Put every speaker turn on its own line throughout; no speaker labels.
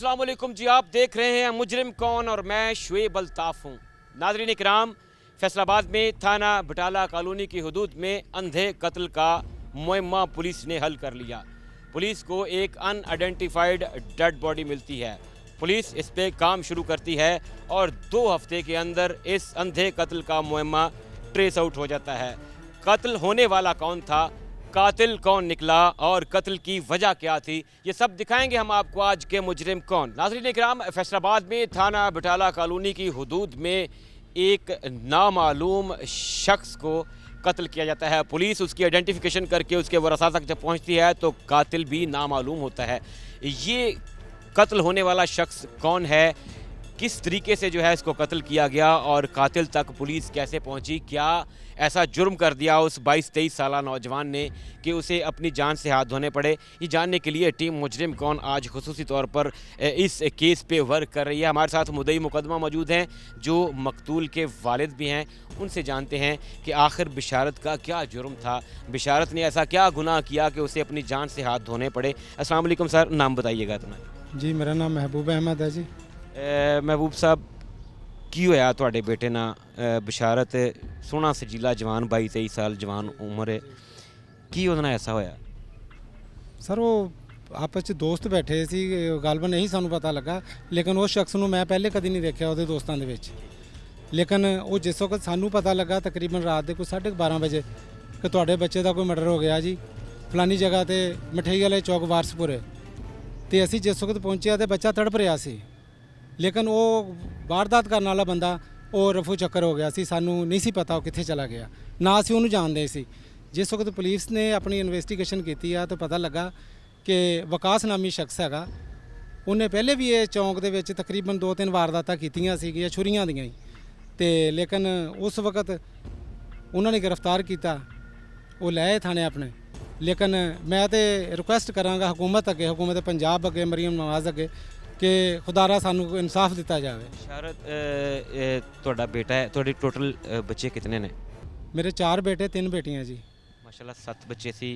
अस्सलाम वालेकुम जी, आप देख रहे हैं मुजरिम कौन और मैं शुएब अल्ताफ़ हूँ। नाज़रीन इकराम, फैसलाबाद में थाना बटाला कॉलोनी की हदूद में अंधे कत्ल का मुअम्मा पुलिस ने हल कर लिया। पुलिस को एक अनआइडेंटिफाइड डेड बॉडी मिलती है। पुलिस इस पे काम शुरू करती है और 2 हफ्ते के अंदर इस अंधे कत्ल का मुअम्मा ट्रेस आउट हो जाता है। कत्ल होने वाला कौन था, कातिल कौन निकला और कत्ल की वजह क्या थी, ये सब दिखाएंगे हम आपको आज के मुजरिम कौन। नाज़रीन इकराम, फैसलाबाद में थाना बटाला कॉलोनी की हदूद में एक नामालूम शख्स को कत्ल किया जाता है। पुलिस उसकी आइडेंटिफिकेशन करके उसके वरासा तक जब पहुंचती है तो कातिल भी नामालूम होता है। ये कत्ल होने वाला शख्स कौन है, किस तरीके से जो है इसको कत्ल किया गया और कातिल तक पुलिस कैसे पहुंची, क्या ऐसा जुर्म कर दिया उस 22-23 साला नौजवान ने कि उसे अपनी जान से हाथ धोने पड़े, ये जानने के लिए टीम मुजरिम कौन आज खुसूसी तौर पर इस केस पे वर्क कर रही है। हमारे साथ मुद्दई मुकदमा मौजूद हैं जो मकतूल के वालिद भी हैं। उनसे जानते हैं कि आखिर बिशारत का क्या जुर्म था, बिशारत ने ऐसा क्या गुनाह किया कि उसे अपनी जान से हाथ धोने पड़े। अस्सलाम वालेकुम सर, नाम बताइएगा तुम्हारा?
जी, मेरा नाम महबूब अहमद है जी।
महबूब साहब, की होया तुहाडे बेटे ना बिशारत सोहना सजीला जवान 22-23 साल जवान उम्र है, की ਉਹਦੇ ਨਾਲ ऐसा होया?
ਸਰ ਉਹ ਆਪਸ 'ਚ ਦੋਸਤ ਬੈਠੇ ਸੀ, ਗਲਬਨ ਨਹੀਂ ਸਾਨੂੰ ਪਤਾ ਲੱਗਾ, ਲੇਕਿਨ ਉਸ ਸ਼ਖਸ ਨੂੰ ਮੈਂ ਪਹਿਲੇ ਕਦੀ ਨਹੀਂ ਦੇਖਿਆ ਉਹਦੇ ਦੋਸਤਾਂ ਦੇ ਵਿੱਚ। ਲੇਕਿਨ ਉਹ ਜਿਸ ਵਕਤ ਸਾਨੂੰ ਪਤਾ ਲੱਗਾ ਤਕਰੀਬਨ ਰਾਤ ਦੇ ਕੋਈ 12:30 ਵਜੇ ਕਿ ਤੁਹਾਡੇ ਬੱਚੇ ਦਾ ਕੋਈ ਮਰਡਰ ਹੋ ਗਿਆ ਜੀ ਫਲਾਨੀ ਜਗ੍ਹਾ ਤੇ ਮਠਿਆਈ ਵਾਲੇ ਚੌਕ ਵਾਰਸਪੁਰ, ਤੇ ਅਸੀਂ ਜਿਸ ਵਕਤ ਪਹੁੰਚਿਆ ਤੇ ਬੱਚਾ ਤੜਪ ਰਿਹਾ ਸੀ। ਲੇਕਿਨ ਉਹ ਵਾਰਦਾਤ ਕਰਨ ਵਾਲਾ ਬੰਦਾ ਉਹ ਰਫੂ ਚੱਕਰ ਹੋ ਗਿਆ ਸੀ, ਸਾਨੂੰ ਨਹੀਂ ਸੀ ਪਤਾ ਉਹ ਕਿੱਥੇ ਚਲਾ ਗਿਆ, ਨਾ ਅਸੀਂ ਉਹਨੂੰ ਜਾਣਦੇ ਸੀ। ਜਿਸ ਵਕਤ ਪੁਲਿਸ ਨੇ ਆਪਣੀ ਇਨਵੈਸਟੀਗੇਸ਼ਨ ਕੀਤੀ ਆ ਤਾਂ ਪਤਾ ਲੱਗਾ ਕਿ ਵਿਕਾਸ ਨਾਮੀ ਸ਼ਖਸ ਹੈਗਾ, ਉਹਨੇ ਪਹਿਲੇ ਵੀ ਇਹ ਚੌਂਕ ਦੇ ਵਿੱਚ ਤਕਰੀਬਨ 2-3 ਵਾਰਦਾਤਾਂ ਕੀਤੀਆਂ ਸੀਗੀਆਂ ਛੁਰੀਆਂ ਦੀਆਂ ਹੀ, ਤੇ ਲੇਕਿਨ ਉਸ ਵਕਤ ਉਹਨਾਂ ਨੇ ਗ੍ਰਿਫਤਾਰ ਕੀਤਾ, ਉਹ ਲੈ ਥਾਣੇ ਆਪਣੇ। ਲੇਕਿਨ ਮੈਂ ਤੇ ਰਿਕੁਐਸਟ ਕਰਾਂਗਾ ਹਕੂਮਤ ਅੱਗੇ, ਹਕੂਮਤ ਪੰਜਾਬ ਅੱਗੇ, ਮਰੀਮ ਨਵਾਜ਼ ਅੱਗੇ ਕਿ ਖੁਦਾਰਾ ਸਾਨੂੰ ਇਨਸਾਫ ਦਿੱਤਾ ਜਾਵੇ।
ਬਿਸ਼ਾਰਤ ਤੁਹਾਡਾ ਬੇਟਾ ਹੈ, ਤੁਹਾਡੇ ਟੋਟਲ ਬੱਚੇ ਕਿਤਨੇ ਨੇ?
ਮੇਰੇ 4 ਬੇਟੇ 3 ਬੇਟੀਆਂ ਜੀ।
ਮਾਸ਼ਾਅੱਲਾ 7 ਬੱਚੇ ਸੀ।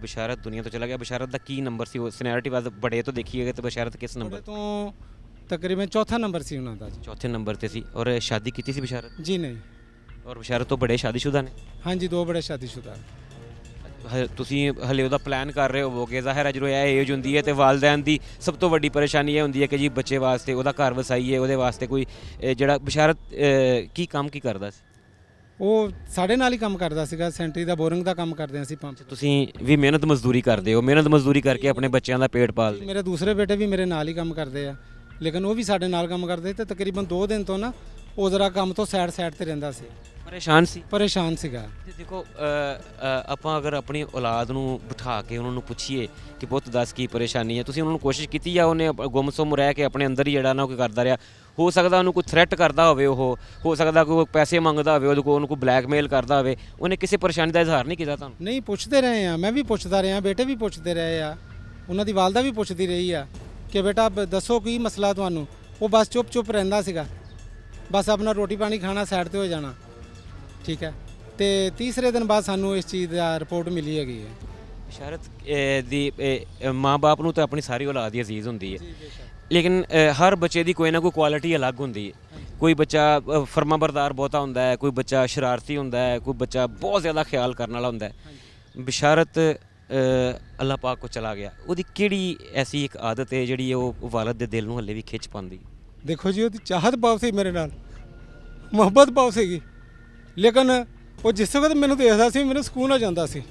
ਬਿਸ਼ਾਰਤ ਦੁਨੀਆ ਤੋਂ ਚਲਾ ਗਿਆ। ਬਿਸ਼ਾਰਤ ਦਾ ਕੀ ਨੰਬਰ ਸੀ? ਉਹ ਸੀਨੀਅਰਿਟੀ ਵਾਈਜ਼ ਬੜੇ ਤੋਂ ਦੇਖੀਏ ਤਾਂ ਬਿਸ਼ਾਰਤ ਕਿਸ ਨੰਬਰ
ਤੋਂ? ਤਕਰੀਬਨ ਚੌਥਾ ਨੰਬਰ ਸੀ ਉਹਨਾਂ ਦਾ ਜੀ।
ਚੌਥੇ ਨੰਬਰ ਤੇ ਸੀ। ਔਰ ਸ਼ਾਦੀ ਕੀਤੀ ਸੀ ਬਿਸ਼ਾਰਤ?
ਜੀ ਨਹੀਂ।
ਔਰ ਬਿਸ਼ਾਰਤ ਤੋਂ ਬੜੇ ਸ਼ਾਦੀशुदा ਨੇ?
ਹਾਂਜੀ, 2 ਬੜੇ ਸ਼ਾਦੀशुदा।
ਤੁਸੀਂ ਹਲੇ ਉਹਦਾ ਪਲਾਨ ਕਰ ਰਹੇ ਹੋਵੋਗੇ, ਜ਼ਾਹਿਰ ਹੈ ਜਦੋਂ ਇਹ ਏਜ ਹੁੰਦੀ ਹੈ ਤੇ ਵਾਲਿਦੈਨ ਦੀ ਸਭ ਤੋਂ ਵੱਡੀ ਪਰੇਸ਼ਾਨੀ ਇਹ ਹੁੰਦੀ ਹੈ ਕਿ ਜੀ ਬੱਚੇ ਵਾਸਤੇ ਉਹਦਾ ਘਰ ਵਸਾਈਏ, ਉਹਦੇ ਵਾਸਤੇ ਕੋਈ ਜਿਹੜਾ ਬਿਸ਼ਾਰਤ ਕੀ ਕੰਮ ਕੀ ਕਰਦਾ ਸੀ?
ਉਹ ਸਾਡੇ ਨਾਲ ਹੀ ਕੰਮ ਕਰਦਾ ਸੀਗਾ, ਸੈਂਟਰੀ ਦਾ ਬੋਰਿੰਗ ਦਾ ਕੰਮ ਕਰਦੇ ਸੀ ਪੰਪ।
ਤੁਸੀਂ ਵੀ ਮਿਹਨਤ ਮਜ਼ਦੂਰੀ ਕਰਦੇ ਹੋ? ਮਿਹਨਤ ਮਜ਼ਦੂਰੀ ਕਰਕੇ ਆਪਣੇ ਬੱਚਿਆਂ ਦਾ ਪੇਟ ਪਾਲਦੇ?
ਮੇਰੇ ਦੂਸਰੇ ਬੇਟੇ ਵੀ ਮੇਰੇ ਨਾਲ ਹੀ ਕੰਮ ਕਰਦੇ ਆ, ਲੇਕਿਨ ਉਹ ਵੀ ਸਾਡੇ ਨਾਲ ਕੰਮ ਕਰਦੇ ਤੇ ਤਕਰੀਬਨ 2 ਦਿਨ ਤੋਂ ਨਾ ਉਹ ਜ਼ਰਾ ਕੰਮ ਤੋਂ ਸਾਈਡ ਤੇ ਰਹਿੰਦਾ ਸੀ। ਪਰੇਸ਼ਾਨ ਸੀਗਾ।
ਦੇਖੋ, ਆਪਾਂ ਅਗਰ ਆਪਣੀ ਔਲਾਦ ਨੂੰ ਬਿਠਾ ਕੇ ਉਹਨਾਂ ਨੂੰ ਪੁੱਛੀਏ ਕਿ ਪੁੱਤ ਦੱਸ ਕੀ ਪਰੇਸ਼ਾਨੀ ਹੈ, ਤੁਸੀਂ ਉਹਨਾਂ ਨੂੰ ਕੋਸ਼ਿਸ਼ ਕੀਤੀ ਜਾਂ ਉਹਨੇ ਗੁੰਮਸੁੰਮ ਰਹਿ ਕੇ ਆਪਣੇ ਅੰਦਰ ਹੀ ਜਿਹੜਾ ਨਾ ਕੋਈ ਕਰਦਾ ਰਿਹਾ? ਹੋ ਸਕਦਾ ਉਹਨੂੰ ਕੋਈ ਥ੍ਰੈਟ ਕਰਦਾ ਹੋਵੇ, ਉਹ ਹੋ ਸਕਦਾ ਕੋਈ ਪੈਸੇ ਮੰਗਦਾ ਹੋਵੇ, ਉਹਦੇ ਕੋਲ ਉਹਨੂੰ ਕੋਈ ਬਲੈਕਮੇਲ ਕਰਦਾ ਹੋਵੇ, ਉਹਨੇ ਕਿਸੇ ਪਰੇਸ਼ਾਨੀ ਦਾ ਇਜ਼ਹਾਰ ਨਹੀਂ ਕੀਤਾ ਤੁਹਾਨੂੰ?
ਨਹੀਂ, ਪੁੱਛਦੇ ਰਹੇ ਆ, ਮੈਂ ਵੀ ਪੁੱਛਦਾ ਰਿਹਾ, ਬੇਟੇ ਵੀ ਪੁੱਛਦੇ ਰਹੇ ਆ, ਉਹਨਾਂ ਦੀ ਵਾਲਦਾ ਵੀ ਪੁੱਛਦੀ ਰਹੀ ਆ ਕਿ ਬੇਟਾ ਦੱਸੋ ਕੀ ਮਸਲਾ ਤੁਹਾਨੂੰ। ਉਹ ਬਸ ਚੁੱਪ ਰਹਿੰਦਾ ਸੀਗਾ, ਬਸ ਆਪਣਾ ਰੋਟੀ ਪਾਣੀ ਖਾਣਾ, ਸਾਈਡ ਤੇ ਹੋ ਜਾਣਾ, ਠੀਕ ਹੈ। ਤੇ ਤੀਸਰੇ ਦਿਨ ਬਾਅਦ ਸਾਨੂੰ ਇਸ ਚੀਜ਼ ਦਾ ਰਿਪੋਰਟ ਮਿਲੀ ਹੈਗੀ ਹੈ।
ਬਿਸ਼ਾਰਤ ਦੀ ਮਾਂ-ਬਾਪ ਨੂੰ ਤਾਂ ਆਪਣੀ ਸਾਰੀ ਔਲਾਦ ਹੀ ਅਜ਼ੀਜ਼ ਹੁੰਦੀ ਹੈ, ਲੇਕਿਨ ਹਰ ਬੱਚੇ ਦੀ ਕੋਈ ਨਾ ਕੋਈ ਕੁਆਲਿਟੀ ਅਲੱਗ ਹੁੰਦੀ ਹੈ। ਕੋਈ ਬੱਚਾ ਫਰਮਾਬਰਦਾਰ ਬਹੁਤਾ ਹੁੰਦਾ ਹੈ, ਕੋਈ ਬੱਚਾ ਸ਼ਰਾਰਤੀ ਹੁੰਦਾ ਹੈ, ਕੋਈ ਬੱਚਾ ਬਹੁਤ ਜ਼ਿਆਦਾ ਖਿਆਲ ਕਰਨ ਵਾਲਾ ਹੁੰਦਾ ਹੈ। ਬਿਸ਼ਾਰਤ ਅੱਲਾਹ ਪਾਕ ਕੋ ਚਲਾ ਗਿਆ, ਉਹਦੀ ਕਿਹੜੀ ਐਸੀ ਇੱਕ ਆਦਤ ਹੈ ਜਿਹੜੀ ਉਹ ਵਾਲਦ ਦੇ ਦਿਲ ਨੂੰ ਹੱਲੇ ਵੀ ਖਿੱਚ ਪਾਉਂਦੀ?
ਦੇਖੋ ਜੀ, ਉਹਦੀ ਚਾਹਤ ਬਹੁਤ ਸੀ ਮੇਰੇ ਨਾਲ, ਮੁਹੱਬਤ ਬਹੁਤ ਸੀਗੀ, ਲੇਕਿਨ ਉਹ ਜਿਸ ਵਕਤ ਮੈਨੂੰ ਦੇਖਦਾ ਸੀ ਮੈਨੂੰ ਸਕੂਨ ਹੋ ਜਾਂਦਾ ਸੀ।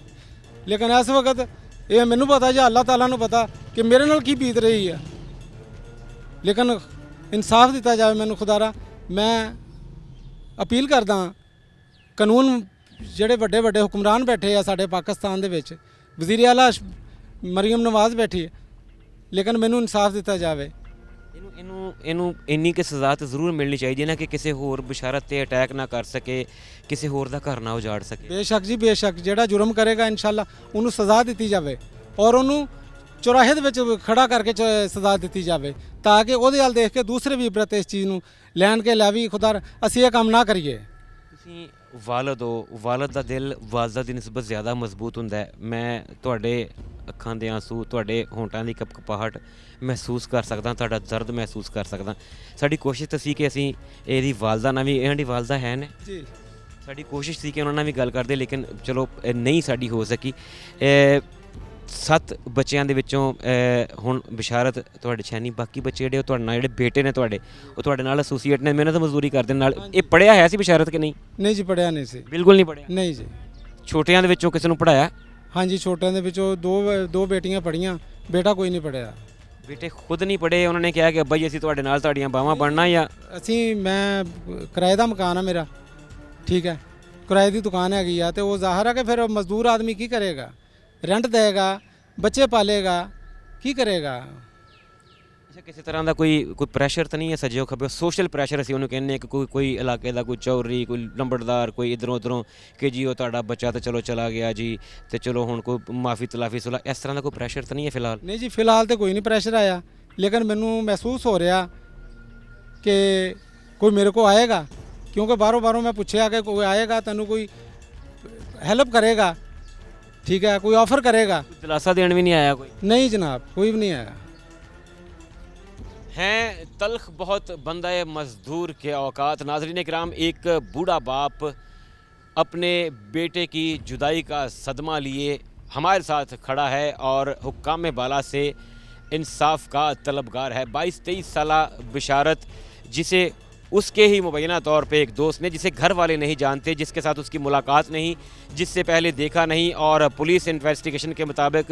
ਲੇਕਿਨ ਇਸ ਵਕਤ ਇਹ ਮੈਨੂੰ ਪਤਾ ਜਾਂ ਅੱਲਾਹ ਤਾਲਾ ਨੂੰ ਪਤਾ ਕਿ ਮੇਰੇ ਨਾਲ ਕੀ ਬੀਤ ਰਹੀ ਆ। ਲੇਕਿਨ ਇਨਸਾਫ ਦਿੱਤਾ ਜਾਵੇ ਮੈਨੂੰ ਖੁਦਾਰਾ। ਮੈਂ ਅਪੀਲ ਕਰਦਾ, ਕਾਨੂੰਨ ਜਿਹੜੇ ਵੱਡੇ ਹੁਕਮਰਾਨ ਬੈਠੇ ਆ ਸਾਡੇ ਪਾਕਿਸਤਾਨ ਦੇ ਵਿੱਚ, ਵਜ਼ੀਰ ਆਲਾ ਮਰੀਮ ਨਵਾਜ਼ ਬੈਠੀ ਹੈ, ਲੇਕਿਨ ਮੈਨੂੰ ਇਨਸਾਫ ਦਿੱਤਾ ਜਾਵੇ।
ਇਹਨੂੰ ਇੰਨੀ ਕਿ ਸਜ਼ਾ ਤਾਂ ਜ਼ਰੂਰ ਮਿਲਣੀ ਚਾਹੀਦੀ ਹੈ ਨਾ ਕਿ ਕਿਸੇ ਹੋਰ ਬਿਸ਼ਾਰਤ ਤੇ ਅਟੈਕ ਨਾ ਕਰ ਸਕੇ, ਕਿਸੇ ਹੋਰ ਦਾ ਘਰ ਨਾ ਉਜਾੜ ਸਕੇ।
ਬੇਸ਼ੱਕ ਜੀ, ਬੇਸ਼ੱਕ ਜਿਹੜਾ ਜੁਰਮ ਕਰੇਗਾ ਇਨਸ਼ਾਅੱਲਾ ਉਹਨੂੰ ਸਜ਼ਾ ਦਿੱਤੀ ਜਾਵੇ ਔਰ ਉਹਨੂੰ ਚੁਰਾਹੇ ਦੇ ਵਿੱਚ ਖੜਾ ਕਰਕੇ ਸਜ਼ਾ ਦਿੱਤੀ ਜਾਵੇ ਤਾਂ ਕਿ ਉਹਦੇ ਵੱਲ ਦੇਖ ਕੇ ਦੂਸਰੇ ਵੀ ਇਬਰਤ ਇਸ ਚੀਜ਼ ਨੂੰ ਲੈਣ ਕੇ ਲੈ ਵੀ ਖੁਦਾ ਅਸੀਂ ਇਹ ਕੰਮ ਨਾ ਕਰੀਏ।
ਤੁਸੀਂ ਵਾਲਦ ਹੋ, ਵਾਲਦ ਦਾ ਦਿਲ ਵਾਲਦਾ ਦੀ ਨਿਸਬਤ ਜ਼ਿਆਦਾ ਮਜ਼ਬੂਤ ਹੁੰਦਾ ਹੈ। ਮੈਂ ਤੁਹਾਡੇ ਅੱਖਾਂ ਦੇ ਆਂਸੂ, ਤੁਹਾਡੇ ਹੋਂਠਾਂ ਦੀ ਕਪਕਪਾਹਟ ਮਹਿਸੂਸ ਕਰ ਸਕਦਾ, ਤੁਹਾਡਾ ਦਰਦ ਮਹਿਸੂਸ ਕਰ ਸਕਦਾ। ਸਾਡੀ ਕੋਸ਼ਿਸ਼ ਤਾਂ ਸੀ ਕਿ ਅਸੀਂ ਇਹਦੀ ਵਾਲਦਾ ਨਾਲ ਵੀ, ਇਹਨਾਂ ਦੀ ਵਾਲਦਾ ਹੈ ਨੇ
ਜੀ,
ਸਾਡੀ ਕੋਸ਼ਿਸ਼ ਸੀ ਕਿ ਉਹਨਾਂ ਨਾਲ ਵੀ ਗੱਲ ਕਰਦੇ, ਲੇਕਿਨ ਚਲੋ ਨਹੀਂ ਸਾਡੀ ਹੋ ਸਕੀ। 7 ਬੱਚਿਆਂ ਦੇ ਵਿੱਚੋਂ ਹੁਣ ਬਿਸ਼ਾਰਤ ਤੁਹਾਡੇ ਛੈਨੀ, ਬਾਕੀ ਬੱਚੇ ਜਿਹੜੇ ਉਹ ਤੁਹਾਡੇ ਨਾਲ, ਜਿਹੜੇ ਬੇਟੇ ਨੇ ਤੁਹਾਡੇ, ਉਹ ਤੁਹਾਡੇ ਨਾਲ ਐਸੋਸੀਏਟ ਨੇ, ਮਿਹਨਤ ਮਜ਼ਦੂਰੀ ਕਰਦੇ ਨਾਲ। ਇਹ ਪੜ੍ਹਿਆ ਹੋਇਆ ਸੀ ਬਿਸ਼ਾਰਤ ਕਿ ਨਹੀਂ?
ਨਹੀਂ ਜੀ, ਪੜਿਆ ਨਹੀਂ ਸੀ,
ਬਿਲਕੁਲ ਨਹੀਂ ਪੜ੍ਹਿਆ।
ਨਹੀਂ ਜੀ।
ਛੋਟਿਆਂ ਦੇ ਵਿੱਚੋਂ ਕਿਸੇ ਨੂੰ ਪੜ੍ਹਾਇਆ?
ਹਾਂਜੀ, ਛੋਟਿਆਂ ਦੇ ਵਿੱਚੋਂ ਦੋ ਬੇਟੀਆਂ ਪੜੀਆਂ, ਬੇਟਾ ਕੋਈ ਨਹੀਂ ਪੜਿਆ।
ਬੇਟੇ ਖੁਦ ਨਹੀਂ ਪੜ੍ਹੇ, ਉਹਨਾਂ ਨੇ ਕਿਹਾ ਕਿ ਅੱਬਾ ਜੀ ਅਸੀਂ ਤੁਹਾਡੇ ਨਾਲ ਤੁਹਾਡੀਆਂ ਬਾਹਾਂ ਬਣਨਾ, ਜਾਂ
ਮੈਂ ਕਿਰਾਏ ਦਾ ਮਕਾਨ ਆ ਮੇਰਾ, ਠੀਕ ਹੈ, ਕਿਰਾਏ ਦੀ ਦੁਕਾਨ ਹੈਗੀ ਆ, ਤੇ ਉਹ ਜ਼ਾਹਰ ਹੈ ਕਿ ਫਿਰ ਮਜ਼ਦੂਰ ਆਦਮੀ ਕੀ ਕਰੇਗਾ, ਰੈਂਟ ਦੇਗਾ, ਬੱਚੇ ਪਾਲੇਗਾ, ਕੀ ਕਰੇਗਾ।
ਅੱਛਾ, ਕਿਸੇ ਤਰ੍ਹਾਂ ਦਾ ਕੋਈ ਪ੍ਰੈਸ਼ਰ ਤਾਂ ਨਹੀਂ ਹੈ ਸੱਜਿਓ ਖੱਬਿਓ? ਸੋਸ਼ਲ ਪ੍ਰੈਸ਼ਰ ਅਸੀਂ ਉਹਨੂੰ ਕਹਿੰਦੇ ਕਿ ਕੋਈ ਇਲਾਕੇ ਦਾ ਕੋਈ ਚੌਧਰੀ, ਕੋਈ ਲੰਬੜਦਾਰ, ਕੋਈ ਇੱਧਰੋਂ ਉੱਧਰੋਂ, ਕਿ ਜੀ ਉਹ ਤੁਹਾਡਾ ਬੱਚਾ ਤਾਂ ਚਲੋ ਚਲਾ ਗਿਆ ਜੀ, ਤੇ ਚਲੋ ਹੁਣ ਕੋਈ ਮਾਫੀ ਤਲਾਫੀ ਸੁਲਾ, ਇਸ ਤਰ੍ਹਾਂ ਦਾ ਕੋਈ ਪ੍ਰੈਸ਼ਰ ਤਾਂ ਨਹੀਂ ਹੈ ਫਿਲਹਾਲ?
ਨਹੀਂ ਜੀ, ਫਿਲਹਾਲ ਤੇ ਕੋਈ ਨਹੀਂ ਪ੍ਰੈਸ਼ਰ ਆਇਆ, ਲੇਕਿਨ ਮੈਨੂੰ ਮਹਿਸੂਸ ਹੋ ਰਿਹਾ ਕਿ ਕੋਈ ਮੇਰੇ ਕੋ ਆਏਗਾ, ਕਿਉਂਕਿ ਬਾਹਰੋਂ ਮੈਂ ਪੁੱਛਿਆ ਕਿ ਕੋਈ ਆਏਗਾ, ਤੈਨੂੰ ਕੋਈ ਹੈਲਪ ਕਰੇਗਾ, ਠੀਕ है, कोई ऑफ़र करेगा।
दिलासा देने भी नहीं आया कोई?
नहीं जनाब, कोई भी नहीं आया।
हैं तल्ख बहुत बंदा मज़दूर के औकात। नाज़रीन किराम, एक बूढ़ा बाप अपने बेटे की जुदाई का सदमा लिए हमारे साथ खड़ा है और हुक्काम बाला से इंसाफ का तलबगार है। 22-23 साला बिशारत, जिसे उसके ही मुबैना तौर पे एक दोस्त ने, जिसे घर वाले नहीं जानते, जिसके साथ उसकी मुलाकात नहीं, जिससे पहले देखा नहीं, और पुलिस इन्वेस्टिगेशन के मुताबिक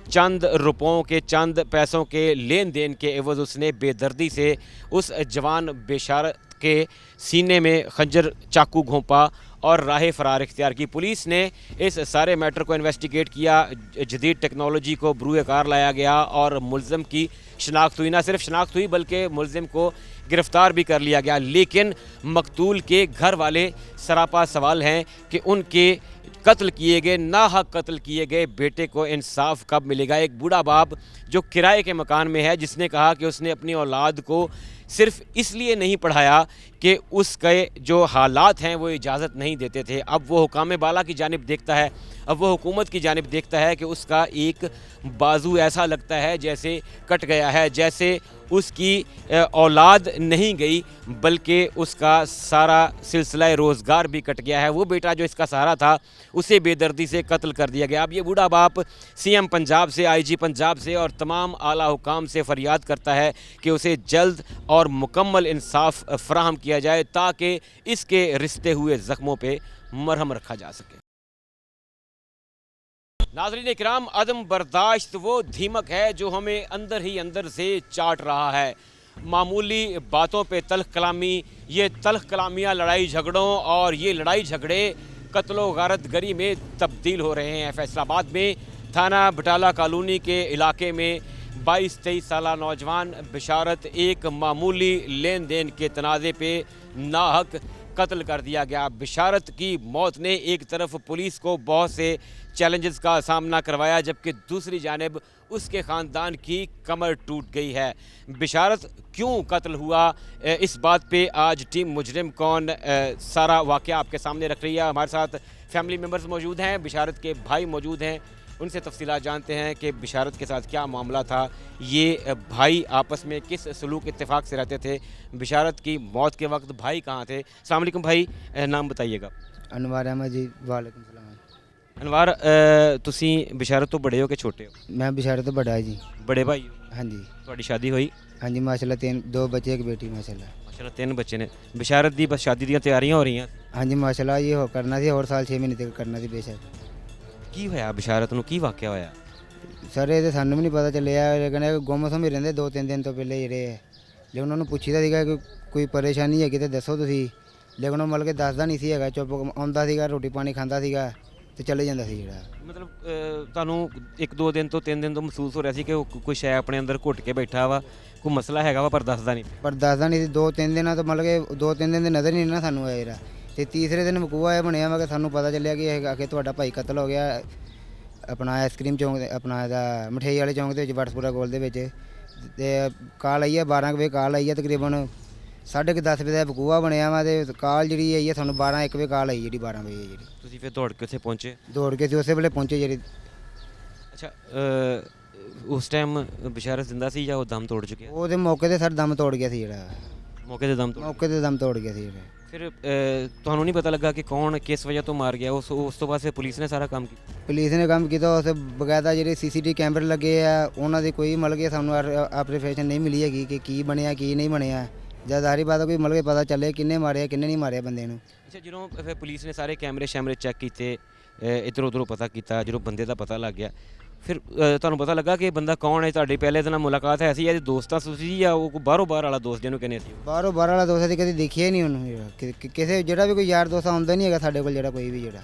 चंद रुपयों के, चंद पैसों के लेन देन के एवज़ उसने बेदर्दी से उस जवान बेशारत के सीने में खंजर चाकू घोंपा और राह फरार इख्तियार की। पुलिस ने इस सारे मैटर को इन्वेस्टिगेट किया, जदीद टेक्नोलॉजी को बरूए कार लाया गया और मुलज़िम की शनाख्त हुई। ना सिर्फ शनाख्त हुई बल्कि मुलज़िम को गिरफ़्तार भी कर लिया गया। लेकिन मकतूल के घर वाले सरापा सवाल हैं कि उनके कत्ल किए गए, नाहक कत्ल किए गए बेटे को इंसाफ कब मिलेगा। एक बूढ़ा बाप जो किराए के मकान में है, जिसने कहा कि उसने अपनी औलाद को सिर्फ इसलिए नहीं पढ़ाया कि उसके जो हालात हैं वो इजाज़त नहीं देते थे। अब वो हुकाम बाला की जानिब देखता है, अब वो हुकूमत की जानिब देखता है कि उसका एक बाजू ऐसा लगता है जैसे कट गया है, जैसे उसकी औलाद नहीं गई बल्कि उसका सारा सिलसिला रोज़गार भी कट गया है। वो बेटा जो इसका सहारा था उसे बेदर्दी से कत्ल कर दिया गया। अब ये बूढ़ा बाप सीएम पंजाब से, आईजी पंजाब से और तमाम आला हुकाम से फरियाद करता है कि उसे जल्द और मुकम्मल इंसाफ फराहम किया जाए ताकि इसके रिश्ते हुए ज़ख्मों पे मरहम रखा जा सके। नाज़रीन किराम, अदम बर्दाश्त वो धीमक है जो हमें अंदर ही अंदर से चाट रहा है। मामूली बातों पे तल्ख कलामी, ये तल्ख कलामियाँ लड़ाई झगड़ों और ये लड़ाई झगड़े कत्लो गारत गरी में तब्दील हो रहे हैं। फैसलाबाद में थाना बटाला कॉलोनी के इलाके में 22-23 साला नौजवान बिशारत एक मामूली लेन देन के तनाज़े पे नाहक कत्ल कर दिया गया। बिशारत की मौत ने एक तरफ पुलिस को बहुत से चैलेंजेस का सामना करवाया, जबकि दूसरी जानिब उसके ख़ानदान की कमर टूट गई है। बिशारत क्यों कत्ल हुआ, इस बात पे आज टीम मुजरिम कौन सारा वाक़या आपके सामने रख रही है। हमारे साथ फैमिली मेम्बर्स मौजूद हैं, बिशारत के भाई मौजूद हैं, उनसे तफसीलात जानते हैं कि बिशारत के साथ क्या मामला था, ये भाई आपस में किस सलूक इत्तेफाक से रहते थे, बिशारत की मौत के वक्त भाई कहाँ थे। अस्सलाम वालेकुम भाई, नाम बताइएगा।
अनवार अहमद जी। वालेकुम सलाम।
अनवार, तुसी बिशारत तो बड़े हो कि छोटे हो?
मैं बिशारत तो बड़ा है जी।
बड़े भाई हो?
हाँ जी।
ਤੁਹਾਡੀ ਸ਼ਾਦੀ ਹੋਈ?
हाँ जी माशाल्लाह, 2 बच्चे एक बेटी माशाल्लाह।
माशाल्लाह 3 ਬੱਚੇ ਨੇ। ਬਿਸ਼ਾਰਤ ਦੀ ਬਸ ਸ਼ਾਦੀ ਦੀਆਂ ਤਿਆਰੀਆਂ ਹੋ ਰਹੀਆਂ।
हाँ जी माशाल्लाह, ये हो करना थी और साल 6 महीने तक करना थी बेशक।
ਕੀ ਹੋਇਆ ਬਿਸ਼ਾਰਤ ਨੂੰ, ਕੀ ਵਾਕਿਆ ਹੋਇਆ?
ਸਰ ਇਹ ਤਾਂ ਸਾਨੂੰ ਵੀ ਨਹੀਂ ਪਤਾ ਚੱਲਿਆ, ਲੇਕਿਨ ਇਹ ਗੁੰਮਸਮ ਹੀ ਰਹਿੰਦੇ 2-3 ਦਿਨ ਤੋਂ ਪਹਿਲੇ ਜਿਹੜੇ ਜੇ ਉਹਨਾਂ ਨੂੰ ਪੁੱਛੀਦਾ ਸੀਗਾ ਕਿ ਕੋਈ ਪਰੇਸ਼ਾਨੀ ਹੈਗੀ ਤਾਂ ਦੱਸੋ ਤੁਸੀਂ, ਲੇਕਿਨ ਉਹ ਮਤਲਬ ਕਿ ਦੱਸਦਾ ਨਹੀਂ ਸੀ ਹੈਗਾ, ਚੁੱਪ ਆਉਂਦਾ ਸੀਗਾ, ਰੋਟੀ ਪਾਣੀ ਖਾਂਦਾ ਸੀਗਾ ਤੇ ਚਲੇ ਜਾਂਦਾ ਸੀ ਜਿਹੜਾ।
ਮਤਲਬ ਤੁਹਾਨੂੰ 1-2 ਦਿਨ ਤੋਂ 3 ਦਿਨ ਤੋਂ ਮਹਿਸੂਸ ਹੋ ਰਿਹਾ ਸੀ ਕਿ ਉਹ ਕੋਈ ਸ਼ੈ ਆਪਣੇ ਅੰਦਰ ਘੁੱਟ ਕੇ ਬੈਠਾ ਵਾ, ਕੋਈ ਮਸਲਾ ਹੈਗਾ ਵਾ, ਪਰ ਦੱਸਦਾ ਨਹੀਂ।
ਪਰ ਦੱਸਦਾ ਨਹੀਂ ਸੀ 2-3 ਦਿਨਾਂ ਤੋਂ, ਮਤਲਬ ਕਿ 2-3 ਦਿਨ ਦੇ ਨਜ਼ਰ ਨਹੀਂ ਨਾ ਸਾਨੂੰ ਆਇਆ ਜਿਹੜਾ, ਤੇ ਤੀਸਰੇ ਦਿਨ ਵਕੂਆ ਇਹ ਬਣਿਆ ਵਾ ਕਿ ਸਾਨੂੰ ਪਤਾ ਚੱਲਿਆ ਕਿ ਇਹ ਆ ਕੇ ਤੁਹਾਡਾ ਭਾਈ ਕਤਲ ਹੋ ਗਿਆ ਆਪਣਾ ਆਈਸਕ੍ਰੀਮ ਚੌਂਕ ਦੇ, ਆਪਣਾ ਇਹਦਾ ਮਠਿਆਈ ਵਾਲੇ ਚੌਂਕ ਦੇ ਵਿੱਚ, ਵਟਸਪੁਰਾ ਕੋਲ ਦੇ ਵਿੱਚ। ਤੇ ਕਾਲ ਆਈ ਹੈ 12 ਵਜੇ, ਕਾਲ ਆਈ ਹੈ ਤਕਰੀਬਨ 10:30 ਵਜੇ ਦਾ ਵਕੂਆ ਬਣਿਆ ਵਾ, ਤੇ ਕਾਲ ਜਿਹੜੀ ਆਈ ਹੈ ਸਾਨੂੰ 12-1 ਵਜੇ ਕਾਲ ਆਈ ਜਿਹੜੀ 12 ਵਜੇ ਜਿਹੜੀ।
ਤੁਸੀਂ ਫਿਰ ਦੌੜ ਕੇ ਉੱਥੇ ਪਹੁੰਚੇ?
ਦੌੜ ਕੇ ਅਸੀਂ ਉਸੇ ਵੇਲੇ ਪਹੁੰਚੇ ਜਿਹੜੀ।
ਅੱਛਾ ਉਸ ਟਾਈਮ ਬਿਸ਼ਾਰਤ ਜ਼ਿੰਦਾ ਸੀ ਜਾਂ ਉਹ ਦਮ ਤੋੜ ਚੁੱਕਿਆ?
ਉਹਦੇ ਮੌਕੇ ਤੇ ਸਰ ਦਮ ਤੋੜ ਗਿਆ ਸੀ ਜਿਹੜਾ,
ਮੌਕੇ ਤੇ ਦਮ ਤੋੜ
ਮੌਕੇ ਤੇ ਦਮ ਤੋੜ ਗਿਆ ਸੀ ਜਿਹੜਾ।
ਫਿਰ ਤੁਹਾਨੂੰ ਨਹੀਂ ਪਤਾ ਲੱਗਾ ਕਿ ਕੌਣ ਕਿਸ ਵਜ੍ਹਾ ਤੋਂ ਮਾਰ ਗਿਆ? ਉਸ ਤੋਂ ਬਾਅਦ ਫਿਰ ਪੁਲਿਸ ਨੇ ਸਾਰਾ ਕੰਮ ਕੀਤਾ?
ਪੁਲਿਸ ਨੇ ਕੰਮ ਕੀਤਾ, ਉਸ ਬਕਾਇਦਾ ਜਿਹੜੇ ਸੀਸੀਟੀਵੀ ਕੈਮਰੇ ਲੱਗੇ ਆ ਉਹਨਾਂ ਦੀ ਕੋਈ ਮਤਲਬ ਕਿ ਸਾਨੂੰ ਐਪਲੀਕੇਸ਼ਨ ਨਹੀਂ ਮਿਲੀ ਹੈਗੀ ਕਿ ਕੀ ਬਣਿਆ ਕੀ ਨਹੀਂ ਬਣਿਆ। ਜਦ ਸਾਰੀ ਬਾਤ ਕੋਈ ਮਤਲਬ ਕਿ ਪਤਾ ਚੱਲੇ ਕਿੰਨੇ ਮਾਰਿਆ ਕਿੰਨੇ ਨਹੀਂ ਮਾਰਿਆ ਬੰਦੇ ਨੂੰ।
ਅੱਛਾ ਜਦੋਂ ਫਿਰ ਪੁਲਿਸ ਨੇ ਸਾਰੇ ਕੈਮਰੇ ਸ਼ੈਮਰੇ ਚੈੱਕ ਕੀਤੇ, ਇੱਧਰ ਉੱਧਰੋਂ ਪਤਾ ਕੀਤਾ, ਜਦੋਂ ਬੰਦੇ ਦਾ ਪਤਾ ਲੱਗ ਗਿਆ ਫਿਰ ਤੁਹਾਨੂੰ ਪਤਾ ਲੱਗਾ ਕਿ ਇਹ ਬੰਦਾ ਕੌਣ ਹੈ? ਤੁਹਾਡੀ ਪਹਿਲੇ ਦਿਨ ਨਾਲ ਮੁਲਾਕਾਤ ਹੈ ਸੀ ਇਹਦੇ ਦੋਸਤਾਂ ਸੀ ਜਾਂ ਉਹ ਕੋਈ ਬਾਹਰੋਂ ਬਾਹਰ ਵਾਲਾ ਦੋਸਤ ਜਿਹਨੂੰ ਕਹਿੰਦੇ ਸੀ?
ਬਾਹਰ ਵਾਲਾ ਦੋਸਤ ਦੀ ਕਦੀ ਦੇਖਿਆ ਹੀ ਨਹੀਂ ਉਹਨੂੰ, ਕਿਸੇ ਜਿਹੜਾ ਵੀ ਕੋਈ ਯਾਰ ਦੋਸਤ ਆਉਂਦਾ ਨਹੀਂ ਹੈਗਾ ਸਾਡੇ ਕੋਲ ਜਿਹੜਾ ਕੋਈ ਵੀ ਜਿਹੜਾ।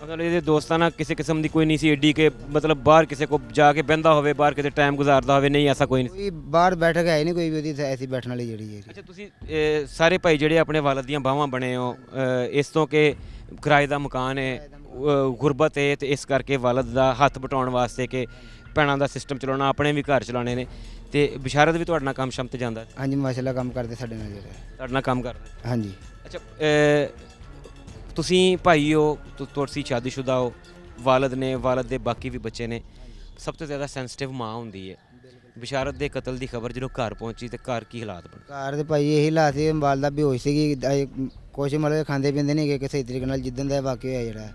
ਮਤਲਬ ਇਹਦੇ ਦੋਸਤਾਂ ਨਾਲ ਕਿਸੇ ਕਿਸਮ ਦੀ ਕੋਈ ਨਹੀਂ ਸੀ ਏਡੀ ਕਿ ਮਤਲਬ ਬਾਹਰ ਕਿਸੇ ਕੋ ਜਾ ਕੇ ਬਹਿੰਦਾ ਹੋਵੇ, ਬਾਹਰ ਕਿਤੇ ਟਾਈਮ ਗੁਜ਼ਾਰਦਾ ਹੋਵੇ? ਨਹੀਂ, ਐਸਾ ਕੋਈ ਨਹੀਂ।
ਕੋਈ ਬਾਹਰ ਬੈਠ ਕੇ ਹੈ ਨਹੀਂ ਕੋਈ ਵੀ ਉਹਦੀ ਐਸੀ ਬੈਠਣ ਵਾਲੀ ਜਿਹੜੀ ਹੈ।
ਅੱਛਾ ਤੁਸੀਂ ਸਾਰੇ ਭਾਈ ਜਿਹੜੇ ਆਪਣੇ ਵਾਲਦ ਦੀਆਂ ਬਾਹਾਂ ਬਣੇ ਹੋ, ਇਸ ਤੋਂ ਕਿ ਕਿਰਾਏ ਦਾ ਮਕਾਨ ਹੈ, ਗੁਰਬਤ ਹੈ, ਤੇ ਇਸ ਕਰਕੇ ਵਾਲਦ ਦਾ ਹੱਥ ਬਟਾਉਣ ਵਾਸਤੇ ਕਿ ਭੈਣਾਂ ਦਾ ਸਿਸਟਮ ਚਲਾਉਣਾ, ਆਪਣੇ ਵੀ ਘਰ ਚਲਾਉਣੇ ਨੇ, ਤੇ ਬਿਸ਼ਾਰਤ ਵੀ ਤੁਹਾਡੇ ਨਾਲ ਕੰਮ ਸ਼ਮ ਤੇ ਜਾਂਦਾ?
ਹਾਂਜੀ ਮਾਸ਼ਾਅੱਲਾ ਕੰਮ ਕਰਦੇ ਸਾਡੇ ਨਾਲ ਜਿਹੜਾ।
ਤੁਹਾਡੇ ਨਾਲ ਕੰਮ ਕਰਦਾ?
ਹਾਂਜੀ।
ਅੱਛਾ ਤੁਸੀਂ ਭਾਈ ਹੋ, ਤੁਸੀਂ ਸ਼ਾਦੀशुदा ਹੋ, ਵਾਲਦ ਨੇ, ਵਾਲਦ ਦੇ ਬਾਕੀ ਵੀ ਬੱਚੇ ਨੇ, ਸਭ ਤੋਂ ਜ਼ਿਆਦਾ ਸੈਂਸਿਟਿਵ ਮਾਂ ਹੁੰਦੀ ਹੈ। ਬਿਸ਼ਾਰਤ ਦੇ ਕਤਲ ਦੀ ਖਬਰ ਜਦੋਂ ਘਰ ਪਹੁੰਚੀ ਤੇ ਘਰ ਕੀ ਹਾਲਾਤ ਬਣੇ?
ਘਰ ਦੇ ਭਾਈ ਇਹੀ ਹਾਲਾਤ ਸੀ, ਵਾਲਦਾ ਬੇਹੋਸ਼ ਸੀਗੀ, ਕੁਛ ਮਤਲਬ ਖਾਂਦੇ ਪੀਂਦੇ ਨਹੀਂ ਗਏ ਕਿਸੇ ਤਰੀਕੇ ਨਾਲ ਜਿੱਦਣ ਦਾ ਵਾਕਿਆ ਹੋਇਆ ਜਿਹੜਾ।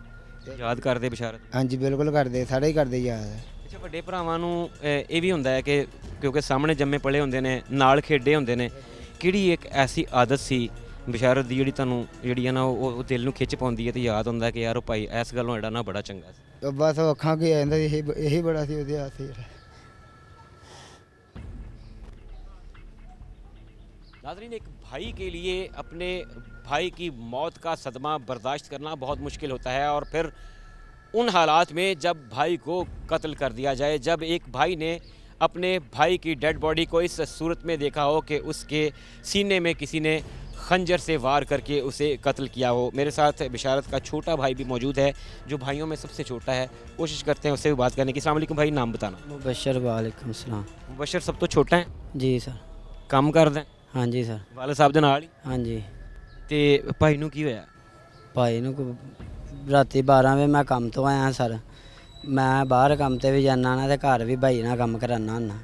ਯਾਦ ਕਰਦੇ ਬਿਸ਼ਾਰਤ?
ਹਾਂਜੀ ਬਿਲਕੁਲ ਕਰਦੇ, ਸਾਰੇ ਹੀ ਕਰਦੇ ਯਾਦ।
ਅੱਛਾ ਵੱਡੇ ਭਰਾਵਾਂ ਨੂੰ ਇਹ ਵੀ ਹੁੰਦਾ ਹੈ ਕਿ ਕਿਉਂਕਿ ਸਾਹਮਣੇ ਜੰਮੇ ਪਲੇ ਹੁੰਦੇ ਨੇ, ਨਾਲ ਖੇਡੇ ਹੁੰਦੇ ਨੇ, ਕਿਹੜੀ ਇੱਕ ਐਸੀ ਆਦਤ ਸੀ ਬਿਸ਼ਾਰਤ ਦੀ ਜਿਹੜੀ ਤੁਹਾਨੂੰ ਜਿਹੜੀ ਹੈ ਨਾ ਉਹ ਦਿਲ ਨੂੰ ਖਿੱਚ ਪਾਉਂਦੀ ਹੈ ਤੇ ਯਾਦ ਹੁੰਦਾ ਕਿ ਯਾਰ ਉਹ ਭਾਈ ਇਸ ਗੱਲੋਂ ਜਿਹੜਾ ਨਾ ਬੜਾ ਚੰਗਾ ਸੀ?
ਬਸ ਉਹ ਅੱਖਾਂ ਕੀ ਆ ਜਾਂਦਾ ਸੀ, ਇਹੀ ਬੜਾ ਸੀ ਉਹਦੇ ਹੱਥ।
नाज़रीन, एक भाई के लिए अपने भाई की मौत का सदमा बर्दाश्त करना बहुत मुश्किल होता है, और फिर उन हालात में जब भाई को कत्ल कर दिया जाए, जब एक भाई ने अपने भाई की डेड बॉडी को इस सूरत में देखा हो कि उसके सीने में किसी ने खंजर से वार करके उसे कत्ल किया हो। मेरे साथ बिशारत का छोटा भाई भी मौजूद है जो भाइयों में सबसे छोटा है। कोशिश करते हैं उससे भी बात करने की। अस्सलाम वालेकुम भाई, नाम बताना।
मुबशर। वालेकुम सलाम।
मुबशर सब तो छोटा है
जी सर।
काम करदा है?
हाँ जी सर।
वाले साहब दे नाल ही?
हाँ जी।
ਤੇ ਭਾਈ ਨੂੰ ਕੀ ਹੋਇਆ?
ਭਾਈ ਨੂੰ ਰਾਤੀ 12 ਵਜੇ ਮੈਂ ਕੰਮ ਤੋਂ ਆਇਆ ਸਰ, ਮੈਂ ਬਾਹਰ ਕੰਮ ਤੇ ਵੀ ਜਾਂਦਾ ਨਾ ਤੇ ਘਰ ਵੀ ਭਾਈ ਨਾਲ ਕੰਮ ਕਰਾਨਾ ਹੁੰਦਾ।